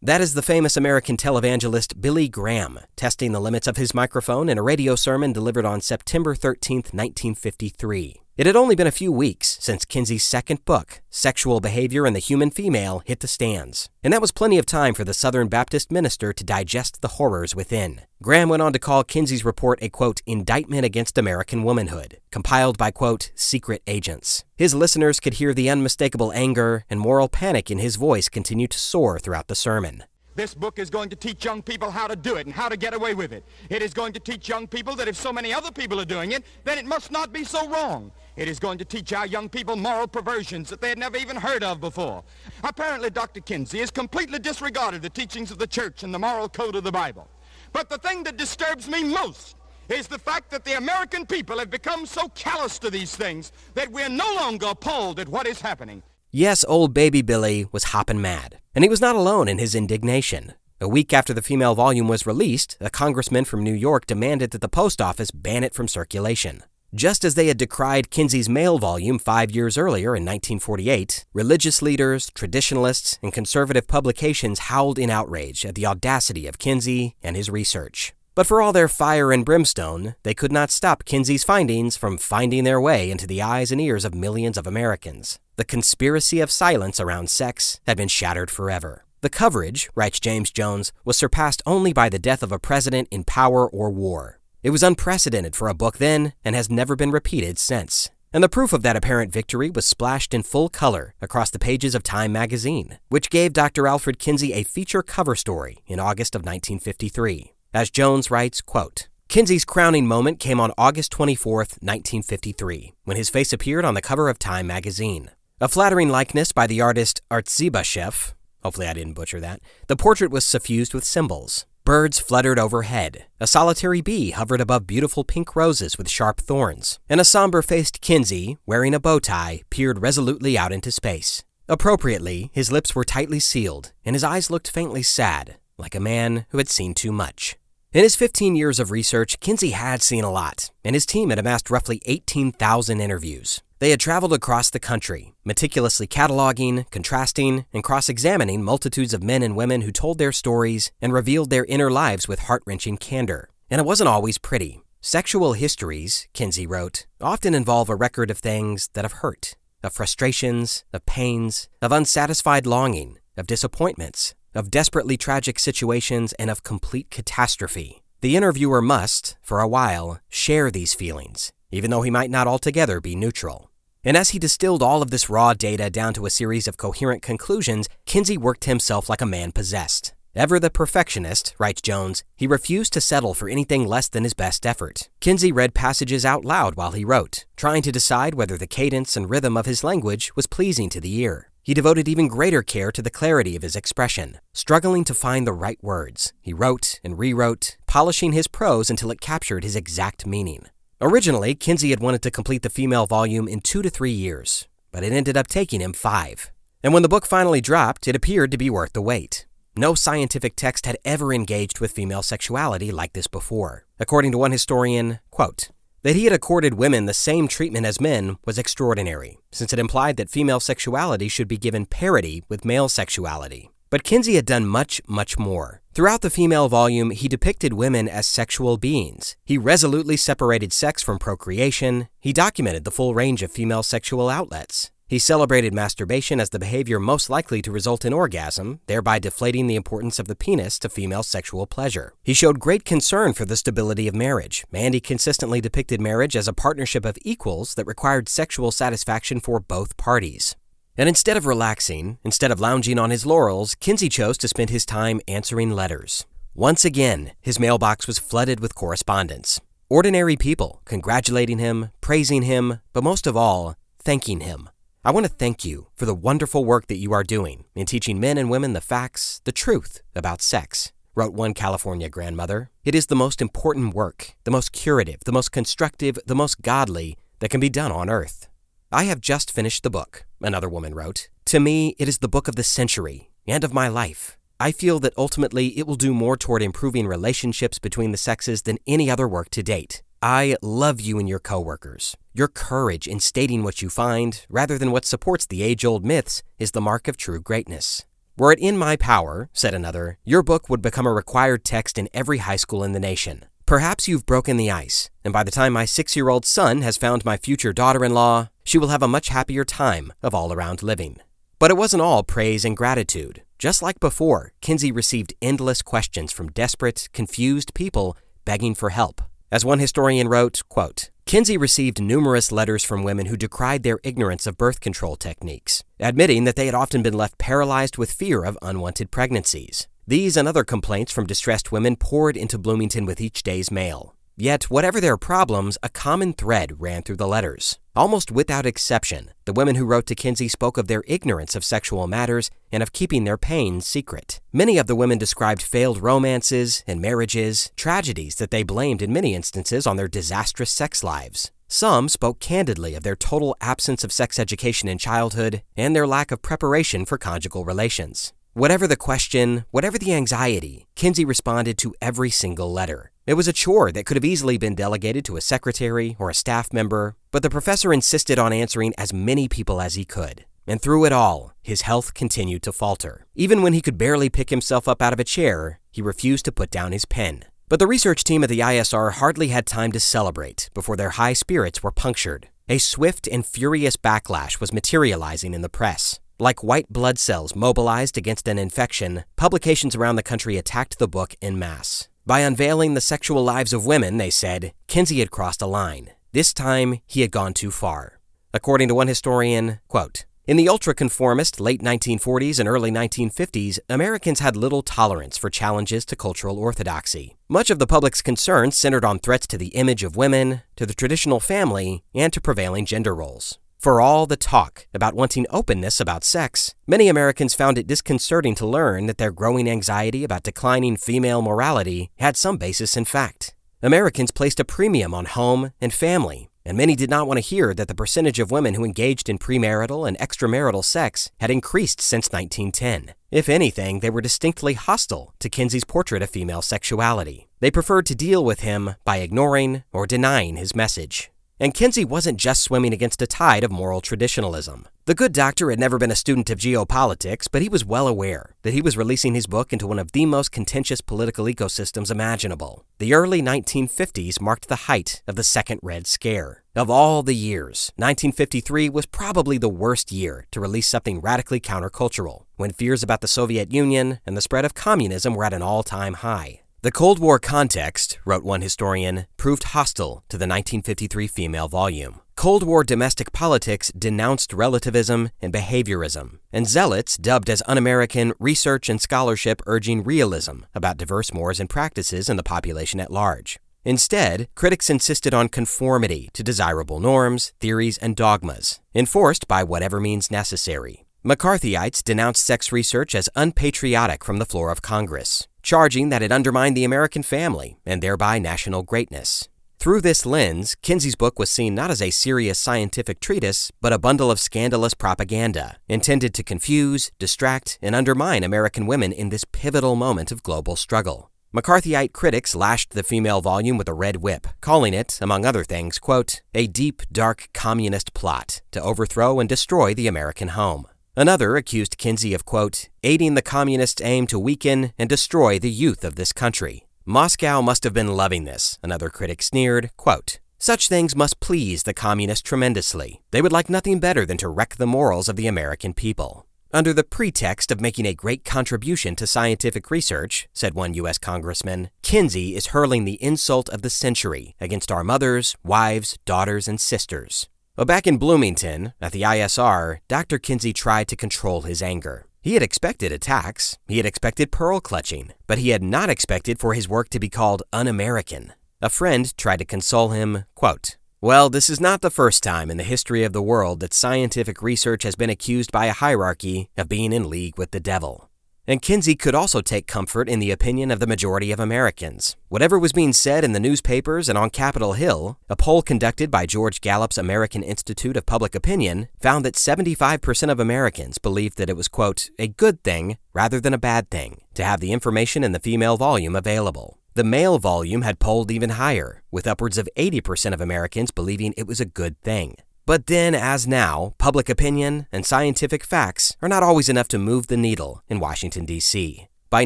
That is the famous American televangelist Billy Graham, testing the limits of his microphone in a radio sermon delivered on September 13, 1953. It had only been a few weeks since Kinsey's second book, Sexual Behavior in the Human Female, hit the stands, and that was plenty of time for the Southern Baptist minister to digest the horrors within. Graham went on to call Kinsey's report a, quote, indictment against American womanhood, compiled by, quote, secret agents. His listeners could hear the unmistakable anger and moral panic in his voice continue to soar throughout the sermon. This book is going to teach young people how to do it and how to get away with it. It is going to teach young people that if so many other people are doing it, then it must not be so wrong. It is going to teach our young people moral perversions that they had never even heard of before. Apparently, Dr. Kinsey has completely disregarded the teachings of the church and the moral code of the Bible. But the thing that disturbs me most is the fact that the American people have become so callous to these things that we're no longer appalled at what is happening. Yes, old baby Billy was hopping mad, and he was not alone in his indignation. A week after the female volume was released, a congressman from New York demanded that the post office ban it from circulation. Just as they had decried Kinsey's male volume 5 years earlier in 1948, religious leaders, traditionalists, and conservative publications howled in outrage at the audacity of Kinsey and his research. But for all their fire and brimstone, they could not stop Kinsey's findings from finding their way into the eyes and ears of millions of Americans. The conspiracy of silence around sex had been shattered forever. The coverage, writes James Jones, was surpassed only by the death of a president in power or war. It was unprecedented for a book then and has never been repeated since. And the proof of that apparent victory was splashed in full color across the pages of Time magazine, which gave Dr. Alfred Kinsey a feature cover story in August of 1953. As Jones writes, quote, Kinsey's crowning moment came on August 24, 1953, when his face appeared on the cover of Time magazine. A flattering likeness by the artist Artzybashev, hopefully I didn't butcher that, the portrait was suffused with symbols. Birds fluttered overhead, a solitary bee hovered above beautiful pink roses with sharp thorns, and a somber-faced Kinsey, wearing a bow tie, peered resolutely out into space. Appropriately, his lips were tightly sealed, and his eyes looked faintly sad, like a man who had seen too much. In his 15 years of research, Kinsey had seen a lot, and his team had amassed roughly 18,000 interviews. They had traveled across the country, meticulously cataloging, contrasting, and cross-examining multitudes of men and women who told their stories and revealed their inner lives with heart-wrenching candor. And it wasn't always pretty. Sexual histories, Kinsey wrote, often involve a record of things that have hurt, of frustrations, of pains, of unsatisfied longing, of disappointments, of desperately tragic situations, and of complete catastrophe. The interviewer must, for a while, share these feelings, even though he might not altogether be neutral. And as he distilled all of this raw data down to a series of coherent conclusions, Kinsey worked himself like a man possessed. Ever the perfectionist, writes Jones, he refused to settle for anything less than his best effort. Kinsey read passages out loud while he wrote, trying to decide whether the cadence and rhythm of his language was pleasing to the ear. He devoted even greater care to the clarity of his expression, struggling to find the right words. He wrote and rewrote, polishing his prose until it captured his exact meaning. Originally, Kinsey had wanted to complete the female volume in 2 to 3 years, but it ended up taking him 5. And when the book finally dropped, it appeared to be worth the wait. No scientific text had ever engaged with female sexuality like this before. According to one historian, quote, that he had accorded women the same treatment as men was extraordinary, since it implied that female sexuality should be given parity with male sexuality. But Kinsey had done much, much more. Throughout the female volume, he depicted women as sexual beings. He resolutely separated sex from procreation. He documented the full range of female sexual outlets. He celebrated masturbation as the behavior most likely to result in orgasm, thereby deflating the importance of the penis to female sexual pleasure. He showed great concern for the stability of marriage, and he consistently depicted marriage as a partnership of equals that required sexual satisfaction for both parties. And instead of relaxing, instead of lounging on his laurels, Kinsey chose to spend his time answering letters. Once again, his mailbox was flooded with correspondence. Ordinary people congratulating him, praising him, but most of all, thanking him. I want to thank you for the wonderful work that you are doing in teaching men and women the facts, the truth about sex, wrote one California grandmother. It is the most important work, the most curative, the most constructive, the most godly that can be done on earth. I have just finished the book, another woman wrote. To me, it is the book of the century and of my life. I feel that ultimately it will do more toward improving relationships between the sexes than any other work to date. I love you and your coworkers. Your courage in stating what you find, rather than what supports the age-old myths, is the mark of true greatness. Were it in my power, said another, your book would become a required text in every high school in the nation. Perhaps you've broken the ice, and by the time my 6-year-old son has found my future daughter-in-law, she will have a much happier time of all-around living. But it wasn't all praise and gratitude. Just like before, Kinsey received endless questions from desperate, confused people begging for help. As one historian wrote, quote, Kinsey received numerous letters from women who decried their ignorance of birth control techniques, admitting that they had often been left paralyzed with fear of unwanted pregnancies. These and other complaints from distressed women poured into Bloomington with each day's mail. Yet, whatever their problems, a common thread ran through the letters. Almost without exception, the women who wrote to Kinsey spoke of their ignorance of sexual matters and of keeping their pain secret. Many of the women described failed romances and marriages, tragedies that they blamed in many instances on their disastrous sex lives. Some spoke candidly of their total absence of sex education in childhood and their lack of preparation for conjugal relations. Whatever the question, whatever the anxiety, Kinsey responded to every single letter. It was a chore that could have easily been delegated to a secretary or a staff member, but the professor insisted on answering as many people as he could. And through it all, his health continued to falter. Even when he could barely pick himself up out of a chair, he refused to put down his pen. But the research team at the ISR hardly had time to celebrate before their high spirits were punctured. A swift and furious backlash was materializing in the press. Like white blood cells mobilized against an infection, publications around the country attacked the book en masse. By unveiling the sexual lives of women, they said, Kinsey had crossed a line. This time, he had gone too far. According to one historian, quote, "In the ultra-conformist late 1940s and early 1950s, Americans had little tolerance for challenges to cultural orthodoxy. Much of the public's concern centered on threats to the image of women, to the traditional family, and to prevailing gender roles. For all the talk about wanting openness about sex, many Americans found it disconcerting to learn that their growing anxiety about declining female morality had some basis in fact. Americans placed a premium on home and family, and many did not want to hear that the percentage of women who engaged in premarital and extramarital sex had increased since 1910. If anything, they were distinctly hostile to Kinsey's portrait of female sexuality. They preferred to deal with him by ignoring or denying his message." And Kinsey wasn't just swimming against a tide of moral traditionalism. The good doctor had never been a student of geopolitics, but he was well aware that he was releasing his book into one of the most contentious political ecosystems imaginable. The early 1950s marked the height of the Second Red Scare. Of all the years, 1953 was probably the worst year to release something radically countercultural, when fears about the Soviet Union and the spread of communism were at an all-time high. The Cold War context, wrote one historian, proved hostile to the 1953 female volume. Cold War domestic politics denounced relativism and behaviorism, and zealots dubbed as un-American research and scholarship urging realism about diverse mores and practices in the population at large. Instead, critics insisted on conformity to desirable norms, theories, and dogmas, enforced by whatever means necessary. McCarthyites denounced sex research as unpatriotic from the floor of Congress, charging that it undermined the American family and thereby national greatness. Through this lens, Kinsey's book was seen not as a serious scientific treatise, but a bundle of scandalous propaganda intended to confuse, distract, and undermine American women in this pivotal moment of global struggle. McCarthyite critics lashed the female volume with a red whip, calling it, among other things, quote, "a deep, dark communist plot to overthrow and destroy the American home." Another accused Kinsey of, quote, "aiding the communists' aim to weaken and destroy the youth of this country." Moscow must have been loving this, another critic sneered, quote, "Such things must please the communists tremendously. They would like nothing better than to wreck the morals of the American people." Under the pretext of making a great contribution to scientific research, said one U.S. congressman, Kinsey is hurling the insult of the century against our mothers, wives, daughters, and sisters. Well, back in Bloomington, at the ISR, Dr. Kinsey tried to control his anger. He had expected attacks, he had expected pearl clutching, but he had not expected for his work to be called un-American. A friend tried to console him, quote, "Well, this is not the first time in the history of the world that scientific research has been accused by a hierarchy of being in league with the devil." And Kinsey could also take comfort in the opinion of the majority of Americans. Whatever was being said in the newspapers and on Capitol Hill, a poll conducted by George Gallup's American Institute of Public Opinion found that 75% of Americans believed that it was, quote, "a good thing rather than a bad thing to have the information in the female volume available." The male volume had polled even higher, with upwards of 80% of Americans believing it was a good thing. But then, as now, public opinion and scientific facts are not always enough to move the needle in Washington, D.C. By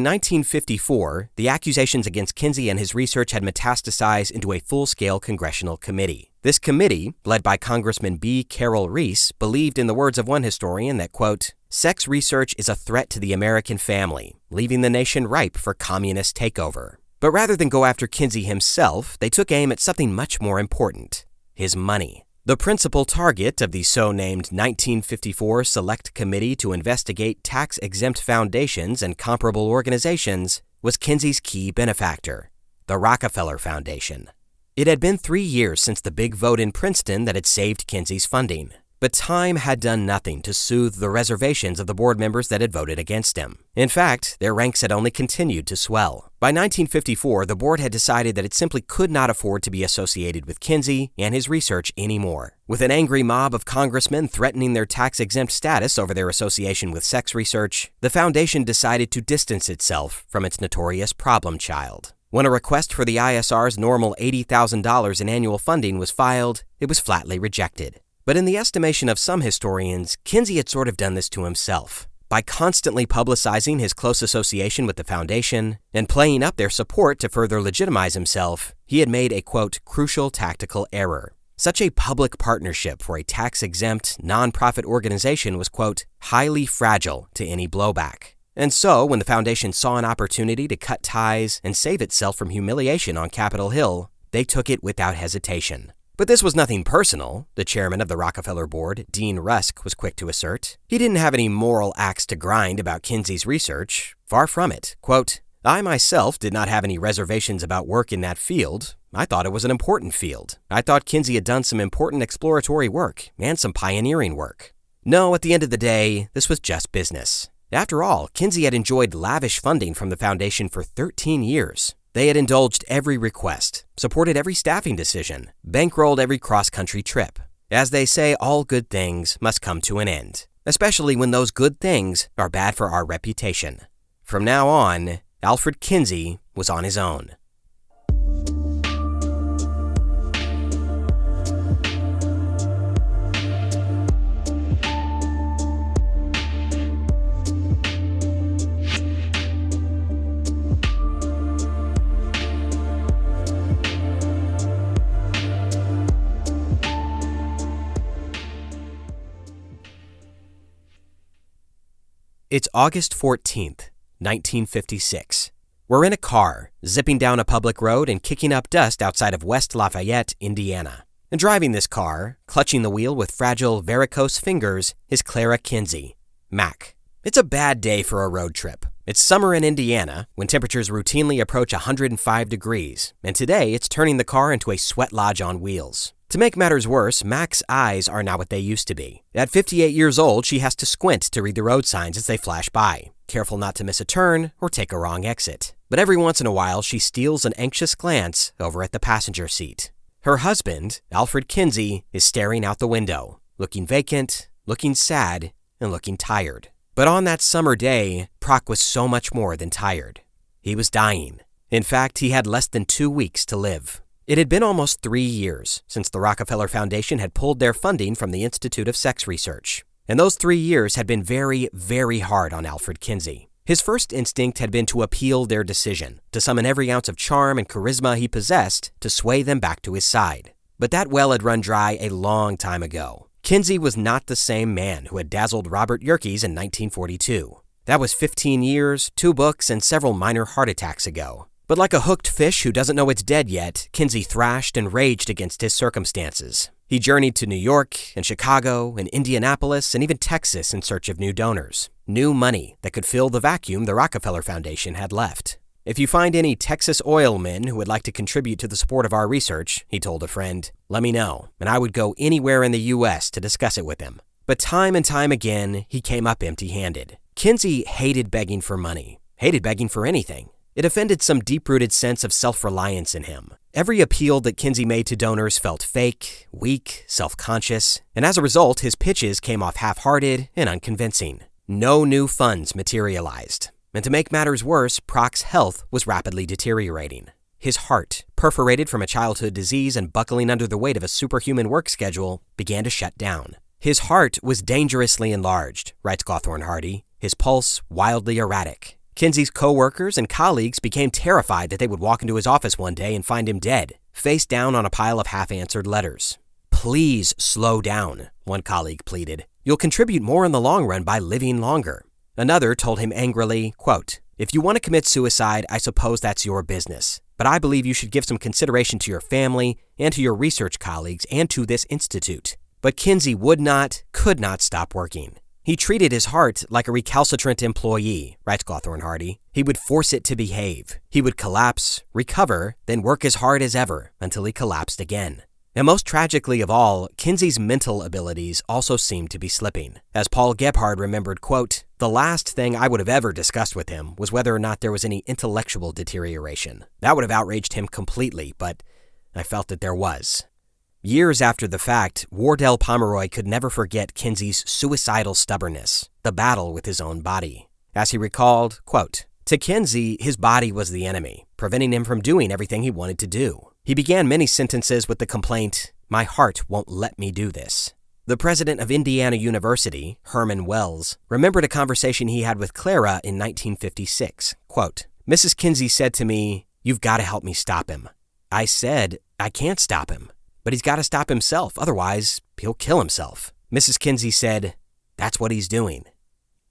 1954, the accusations against Kinsey and his research had metastasized into a full-scale congressional committee. This committee, led by Congressman B. Carroll Reese, believed in the words of one historian that, quote, "sex research is a threat to the American family, leaving the nation ripe for communist takeover." But rather than go after Kinsey himself, they took aim at something much more important, his money. The principal target of the so-named 1954 Select Committee to investigate tax-exempt foundations and comparable organizations was Kinsey's key benefactor, the Rockefeller Foundation. It had been 3 years since the big vote in Princeton that had saved Kinsey's funding, but time had done nothing to soothe the reservations of the board members that had voted against him. In fact, their ranks had only continued to swell. By 1954, the board had decided that it simply could not afford to be associated with Kinsey and his research anymore. With an angry mob of congressmen threatening their tax-exempt status over their association with sex research, the foundation decided to distance itself from its notorious problem child. When a request for the ISR's normal $80,000 in annual funding was filed, it was flatly rejected. But in the estimation of some historians, Kinsey had sort of done this to himself. By constantly publicizing his close association with the foundation and playing up their support to further legitimize himself, he had made a, quote, crucial tactical error. Such a public partnership for a tax-exempt, nonprofit organization was, quote, highly fragile to any blowback. And so, when the foundation saw an opportunity to cut ties and save itself from humiliation on Capitol Hill, they took it without hesitation. But this was nothing personal, the chairman of the Rockefeller board, Dean Rusk, was quick to assert. He didn't have any moral axe to grind about Kinsey's research. Far from it. Quote, I myself did not have any reservations about work in that field. I thought it was an important field. I thought Kinsey had done some important exploratory work and some pioneering work. No, at the end of the day, this was just business. After all, Kinsey had enjoyed lavish funding from the foundation for 13 years. They had indulged every request, supported every staffing decision, bankrolled every cross-country trip. As they say, all good things must come to an end, especially when those good things are bad for our reputation. From now on, Alfred Kinsey was on his own. It's August 14th, 1956. We're in a car, zipping down a public road and kicking up dust outside of West Lafayette, Indiana. And driving this car, clutching the wheel with fragile, varicose fingers, is Clara Kinsey, Mac. It's a bad day for a road trip. It's summer in Indiana, when temperatures routinely approach 105 degrees, and today it's turning the car into a sweat lodge on wheels. To make matters worse, Mac's eyes are not what they used to be. At 58 years old, she has to squint to read the road signs as they flash by, careful not to miss a turn or take a wrong exit. But every once in a while, she steals an anxious glance over at the passenger seat. Her husband, Alfred Kinsey, is staring out the window, looking vacant, looking sad, and looking tired. But on that summer day, Proc was so much more than tired. He was dying. In fact, he had less than 2 weeks to live. It had been almost 3 years since the Rockefeller Foundation had pulled their funding from the Institute of Sex Research. And those 3 years had been very, very hard on Alfred Kinsey. His first instinct had been to appeal their decision, to summon every ounce of charm and charisma he possessed to sway them back to his side. But that well had run dry a long time ago. Kinsey was not the same man who had dazzled Robert Yerkes in 1942. That was 15 years, 2 books, and several minor heart attacks ago. But like a hooked fish who doesn't know it's dead yet, Kinsey thrashed and raged against his circumstances. He journeyed to New York and Chicago and Indianapolis and even Texas in search of new donors. New money that could fill the vacuum the Rockefeller Foundation had left. If you find any Texas oil men who would like to contribute to the support of our research, he told a friend, let me know, and I would go anywhere in the U.S. to discuss it with him. But time and time again, he came up empty-handed. Kinsey hated begging for money, hated begging for anything. It offended some deep-rooted sense of self-reliance in him. Every appeal that Kinsey made to donors felt fake, weak, self-conscious, and as a result, his pitches came off half-hearted and unconvincing. No new funds materialized. And to make matters worse, Proc's health was rapidly deteriorating. His heart, perforated from a childhood disease and buckling under the weight of a superhuman work schedule, began to shut down. His heart was dangerously enlarged, writes Gathorne Hardy, his pulse wildly erratic. Kinsey's co-workers and colleagues became terrified that they would walk into his office one day and find him dead, face down on a pile of half-answered letters. Please slow down, one colleague pleaded. You'll contribute more in the long run by living longer. Another told him angrily, quote, if you want to commit suicide, I suppose that's your business. But I believe you should give some consideration to your family and to your research colleagues and to this institute. But Kinsey could not stop working. He treated his heart like a recalcitrant employee, writes Gathorne Hardy. He would force it to behave. He would collapse, recover, then work as hard as ever until he collapsed again. And most tragically of all, Kinsey's mental abilities also seemed to be slipping. As Paul Gebhard remembered, quote, the last thing I would have ever discussed with him was whether or not there was any intellectual deterioration. That would have outraged him completely, but I felt that there was. Years after the fact, Wardell Pomeroy could never forget Kinsey's suicidal stubbornness, the battle with his own body. As he recalled, quote, to Kinsey, his body was the enemy, preventing him from doing everything he wanted to do. He began many sentences with the complaint, my heart won't let me do this. The president of Indiana University, Herman Wells, remembered a conversation he had with Clara in 1956. Quote, Mrs. Kinsey said to me, you've got to help me stop him. I said, I can't stop him. But he's got to stop himself, otherwise he'll kill himself. Mrs. Kinsey said, that's what he's doing.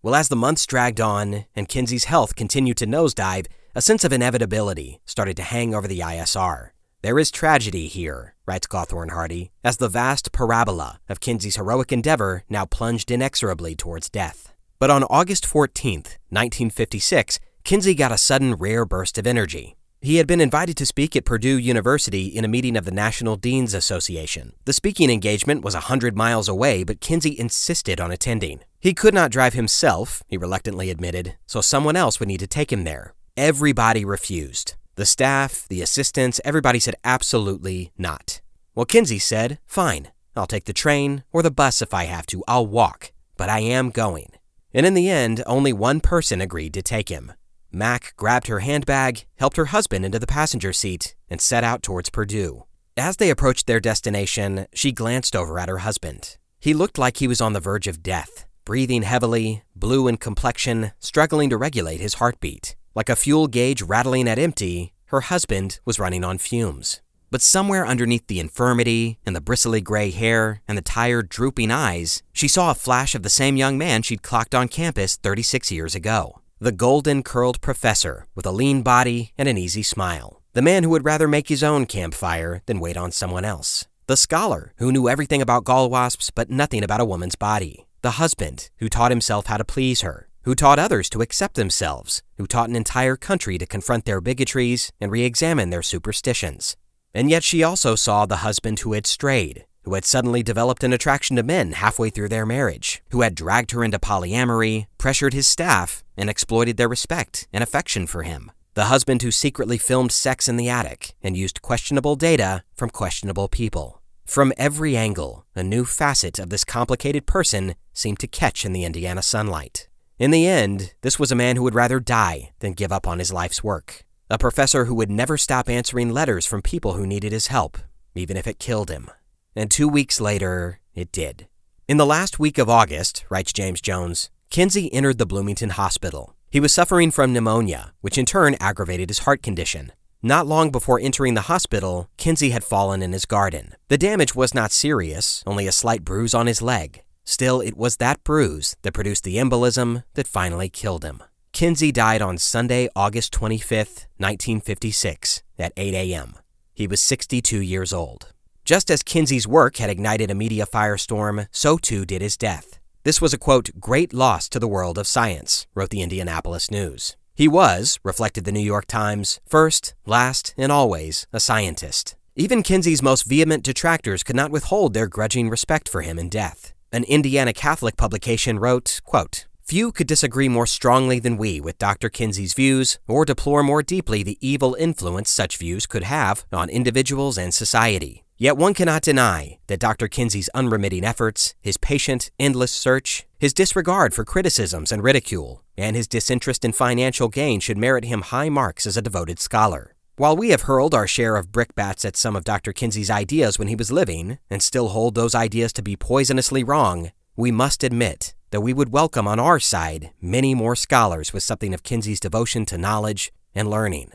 Well, as the months dragged on and Kinsey's health continued to nosedive, a sense of inevitability started to hang over the ISR. There is tragedy here, writes Gathorne Hardy, as the vast parabola of Kinsey's heroic endeavor now plunged inexorably towards death. But on August 14th, 1956, Kinsey got a sudden rare burst of energy. He had been invited to speak at Purdue University in a meeting of the National Dean's Association. The speaking engagement was 100 miles away, but Kinsey insisted on attending. He could not drive himself, he reluctantly admitted, so someone else would need to take him there. Everybody refused. The staff, the assistants, everybody said absolutely not. Well, Kinsey said, fine, I'll take the train or the bus if I have to. I'll walk, but I am going. And in the end, only one person agreed to take him. Mac grabbed her handbag, helped her husband into the passenger seat, and set out towards Purdue. As they approached their destination, she glanced over at her husband. He looked like he was on the verge of death, breathing heavily, blue in complexion, struggling to regulate his heartbeat. Like a fuel gauge rattling at empty, her husband was running on fumes. But somewhere underneath the infirmity and the bristly gray hair and the tired, drooping eyes, she saw a flash of the same young man she'd clocked on campus 36 years ago. The golden-curled professor with a lean body and an easy smile. The man who would rather make his own campfire than wait on someone else. The scholar who knew everything about gall wasps but nothing about a woman's body. The husband who taught himself how to please her. Who taught others to accept themselves, who taught an entire country to confront their bigotries and re-examine their superstitions. And yet she also saw the husband who had strayed, who had suddenly developed an attraction to men halfway through their marriage, who had dragged her into polyamory, pressured his staff, and exploited their respect and affection for him. The husband who secretly filmed sex in the attic and used questionable data from questionable people. From every angle, a new facet of this complicated person seemed to catch in the Indiana sunlight. In the end, this was a man who would rather die than give up on his life's work. A professor who would never stop answering letters from people who needed his help, even if it killed him. And 2 weeks later, it did. In the last week of August, writes James Jones, Kinsey entered the Bloomington Hospital. He was suffering from pneumonia, which in turn aggravated his heart condition. Not long before entering the hospital, Kinsey had fallen in his garden. The damage was not serious, only a slight bruise on his leg. Still, it was that bruise that produced the embolism that finally killed him. Kinsey died on Sunday, August 25th, 1956, at 8 a.m. He was 62 years old. Just as Kinsey's work had ignited a media firestorm, so too did his death. This was a, quote, great loss to the world of science, wrote the Indianapolis News. He was, reflected the New York Times, first, last, and always a scientist. Even Kinsey's most vehement detractors could not withhold their grudging respect for him in death. An Indiana Catholic publication wrote, quote, few could disagree more strongly than we with Dr. Kinsey's views or deplore more deeply the evil influence such views could have on individuals and society. Yet one cannot deny that Dr. Kinsey's unremitting efforts, his patient, endless search, his disregard for criticisms and ridicule, and his disinterest in financial gain should merit him high marks as a devoted scholar. While we have hurled our share of brickbats at some of Dr. Kinsey's ideas when he was living, and still hold those ideas to be poisonously wrong, we must admit that we would welcome on our side many more scholars with something of Kinsey's devotion to knowledge and learning.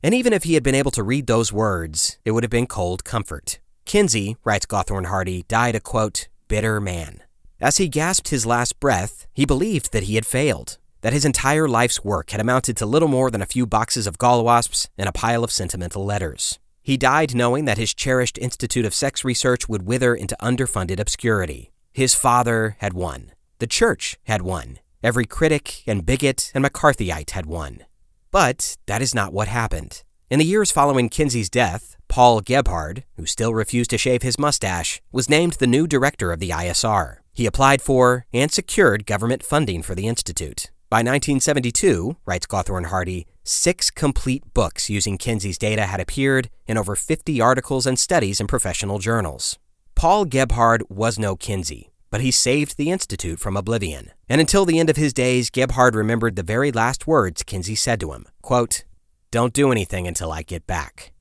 And even if he had been able to read those words, it would have been cold comfort. Kinsey, writes Gathorne Hardy, died a, quote, bitter man. As he gasped his last breath, he believed that he had failed, that his entire life's work had amounted to little more than a few boxes of gall wasps and a pile of sentimental letters. He died knowing that his cherished Institute of Sex Research would wither into underfunded obscurity. His father had won. The church had won. Every critic and bigot and McCarthyite had won. But that is not what happened. In the years following Kinsey's death, Paul Gebhard, who still refused to shave his mustache, was named the new director of the ISR. He applied for and secured government funding for the institute. By 1972, writes Gathorne Hardy, 6 complete books using Kinsey's data had appeared in over 50 articles and studies in professional journals. Paul Gebhard was no Kinsey, but he saved the institute from oblivion. And until the end of his days, Gebhard remembered the very last words Kinsey said to him, quote, "Don't do anything until I get back."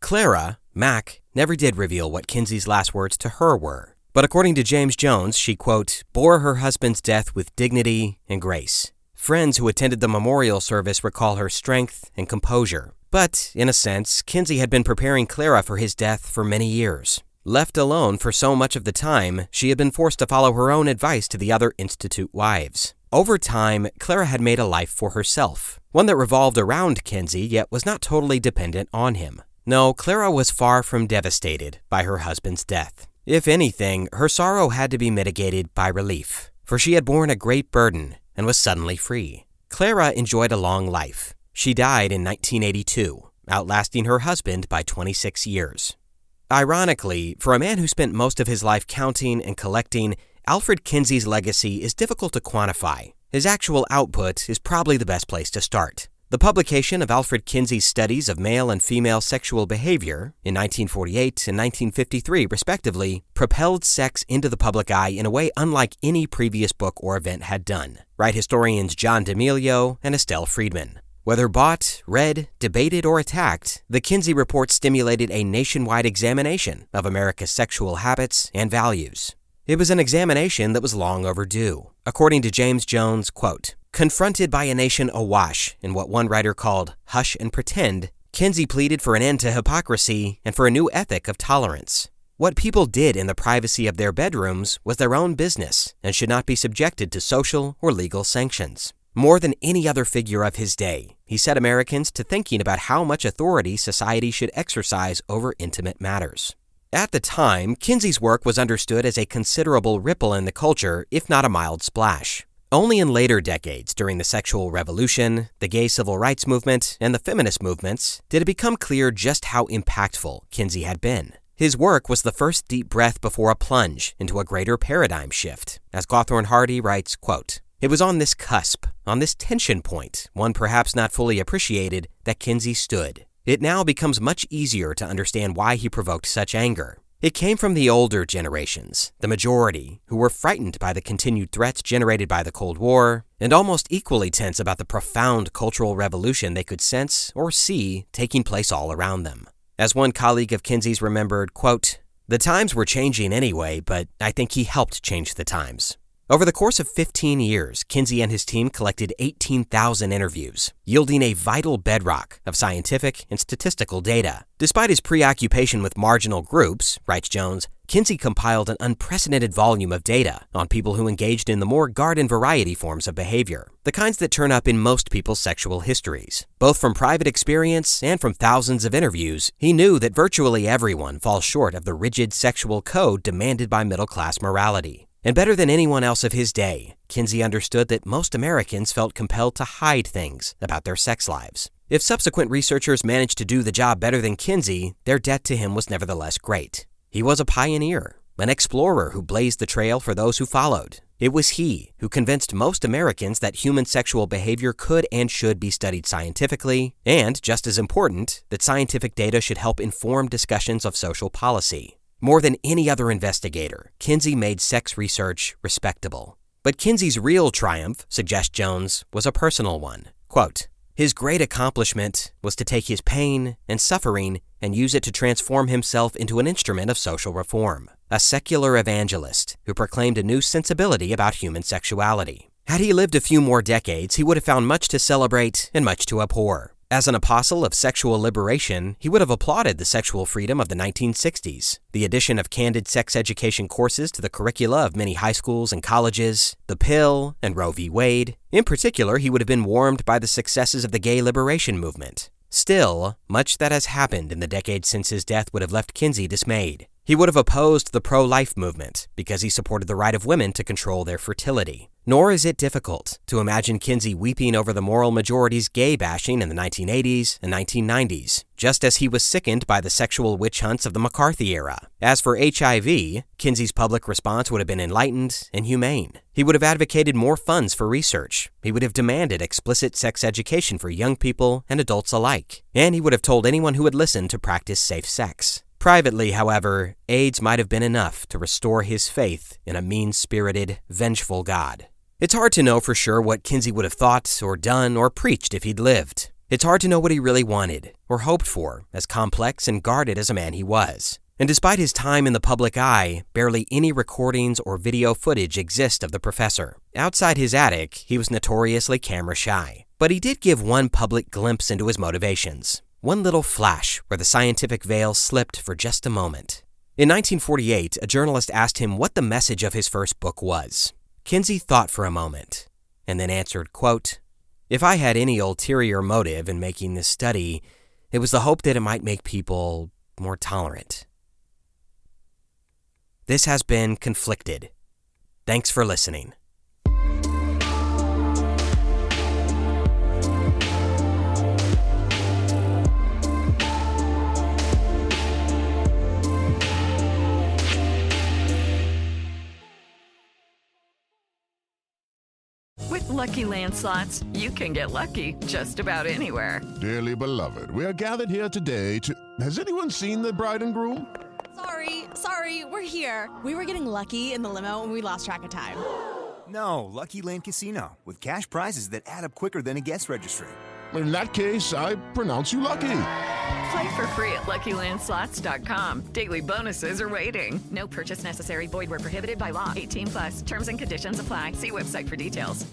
Clara, Mac, never did reveal what Kinsey's last words to her were. But according to James Jones, she, quote, bore her husband's death with dignity and grace. Friends who attended the memorial service recall her strength and composure. But, in a sense, Kinsey had been preparing Clara for his death for many years. Left alone for so much of the time, she had been forced to follow her own advice to the other institute wives. Over time, Clara had made a life for herself, one that revolved around Kinsey, yet was not totally dependent on him. No, Clara was far from devastated by her husband's death. If anything, her sorrow had to be mitigated by relief, for she had borne a great burden and was suddenly free. Clara enjoyed a long life. She died in 1982, outlasting her husband by 26 years. Ironically, for a man who spent most of his life counting and collecting, Alfred Kinsey's legacy is difficult to quantify. His actual output is probably the best place to start. The publication of Alfred Kinsey's studies of male and female sexual behavior in 1948 and 1953, respectively, propelled sex into the public eye in a way unlike any previous book or event had done, write historians John D'Amelio and Estelle Freedman. Whether bought, read, debated, or attacked, the Kinsey Report stimulated a nationwide examination of America's sexual habits and values. It was an examination that was long overdue. According to James Jones, quote, "Confronted by a nation awash in what one writer called hush and pretend, Kinsey pleaded for an end to hypocrisy and for a new ethic of tolerance. What people did in the privacy of their bedrooms was their own business and should not be subjected to social or legal sanctions. More than any other figure of his day, he set Americans to thinking about how much authority society should exercise over intimate matters." At the time, Kinsey's work was understood as a considerable ripple in the culture, if not a mild splash. Only in later decades, during the sexual revolution, the gay civil rights movement, and the feminist movements, did it become clear just how impactful Kinsey had been. His work was the first deep breath before a plunge into a greater paradigm shift. As Gathorne Hardy writes, quote, "It was on this cusp, on this tension point, one perhaps not fully appreciated, that Kinsey stood. It now becomes much easier to understand why he provoked such anger. It came from the older generations, the majority, who were frightened by the continued threats generated by the Cold War, and almost equally tense about the profound cultural revolution they could sense or see taking place all around them." As one colleague of Kinsey's remembered, quote, "The times were changing anyway, but I think he helped change the times." Over the course of 15 years, Kinsey and his team collected 18,000 interviews, yielding a vital bedrock of scientific and statistical data. Despite his preoccupation with marginal groups, writes Jones, Kinsey compiled an unprecedented volume of data on people who engaged in the more garden variety forms of behavior, the kinds that turn up in most people's sexual histories. Both from private experience and from thousands of interviews, he knew that virtually everyone falls short of the rigid sexual code demanded by middle-class morality. And better than anyone else of his day, Kinsey understood that most Americans felt compelled to hide things about their sex lives. If subsequent researchers managed to do the job better than Kinsey, their debt to him was nevertheless great. He was a pioneer, an explorer who blazed the trail for those who followed. It was he who convinced most Americans that human sexual behavior could and should be studied scientifically, and, just as important, that scientific data should help inform discussions of social policy. More than any other investigator, Kinsey made sex research respectable. But Kinsey's real triumph, suggests Jones, was a personal one. Quote, "His great accomplishment was to take his pain and suffering and use it to transform himself into an instrument of social reform, a secular evangelist who proclaimed a new sensibility about human sexuality. Had he lived a few more decades, he would have found much to celebrate and much to abhor. As an apostle of sexual liberation, he would have applauded the sexual freedom of the 1960s, the addition of candid sex education courses to the curricula of many high schools and colleges, the pill, and Roe v. Wade. In particular, he would have been warmed by the successes of the gay liberation movement. Still, much that has happened in the decades since his death would have left Kinsey dismayed. He would have opposed the pro-life movement because he supported the right of women to control their fertility. Nor is it difficult to imagine Kinsey weeping over the moral majority's gay bashing in the 1980s and 1990s, just as he was sickened by the sexual witch hunts of the McCarthy era. As for HIV, Kinsey's public response would have been enlightened and humane. He would have advocated more funds for research. He would have demanded explicit sex education for young people and adults alike. And he would have told anyone who would listen to practice safe sex. Privately, however, AIDS might have been enough to restore his faith in a mean-spirited, vengeful God. It's hard to know for sure what Kinsey would have thought or done or preached if he'd lived. It's hard to know what he really wanted or hoped for, as complex and guarded as a man he was. And despite his time in the public eye, barely any recordings or video footage exist of the professor. Outside his attic, he was notoriously camera shy. But he did give one public glimpse into his motivations. One little flash where the scientific veil slipped for just a moment. In 1948, a journalist asked him what the message of his first book was. Kinsey thought for a moment, and then answered, quote, "If I had any ulterior motive in making this study, It was the hope that it might make people more tolerant. This has been Conflicted. Thanks for listening. With Lucky Land Slots, you can get lucky just about anywhere. Dearly beloved, we are gathered here today to... Has anyone seen the bride and groom? Sorry, we're here. We were getting lucky in the limo and we lost track of time. No, Lucky Land Casino, with cash prizes that add up quicker than a guest registry. In that case, I pronounce you lucky. Play for free at LuckyLandSlots.com. Daily bonuses are waiting. No purchase necessary. Void where prohibited by law. 18+. Terms and conditions apply. See website for details.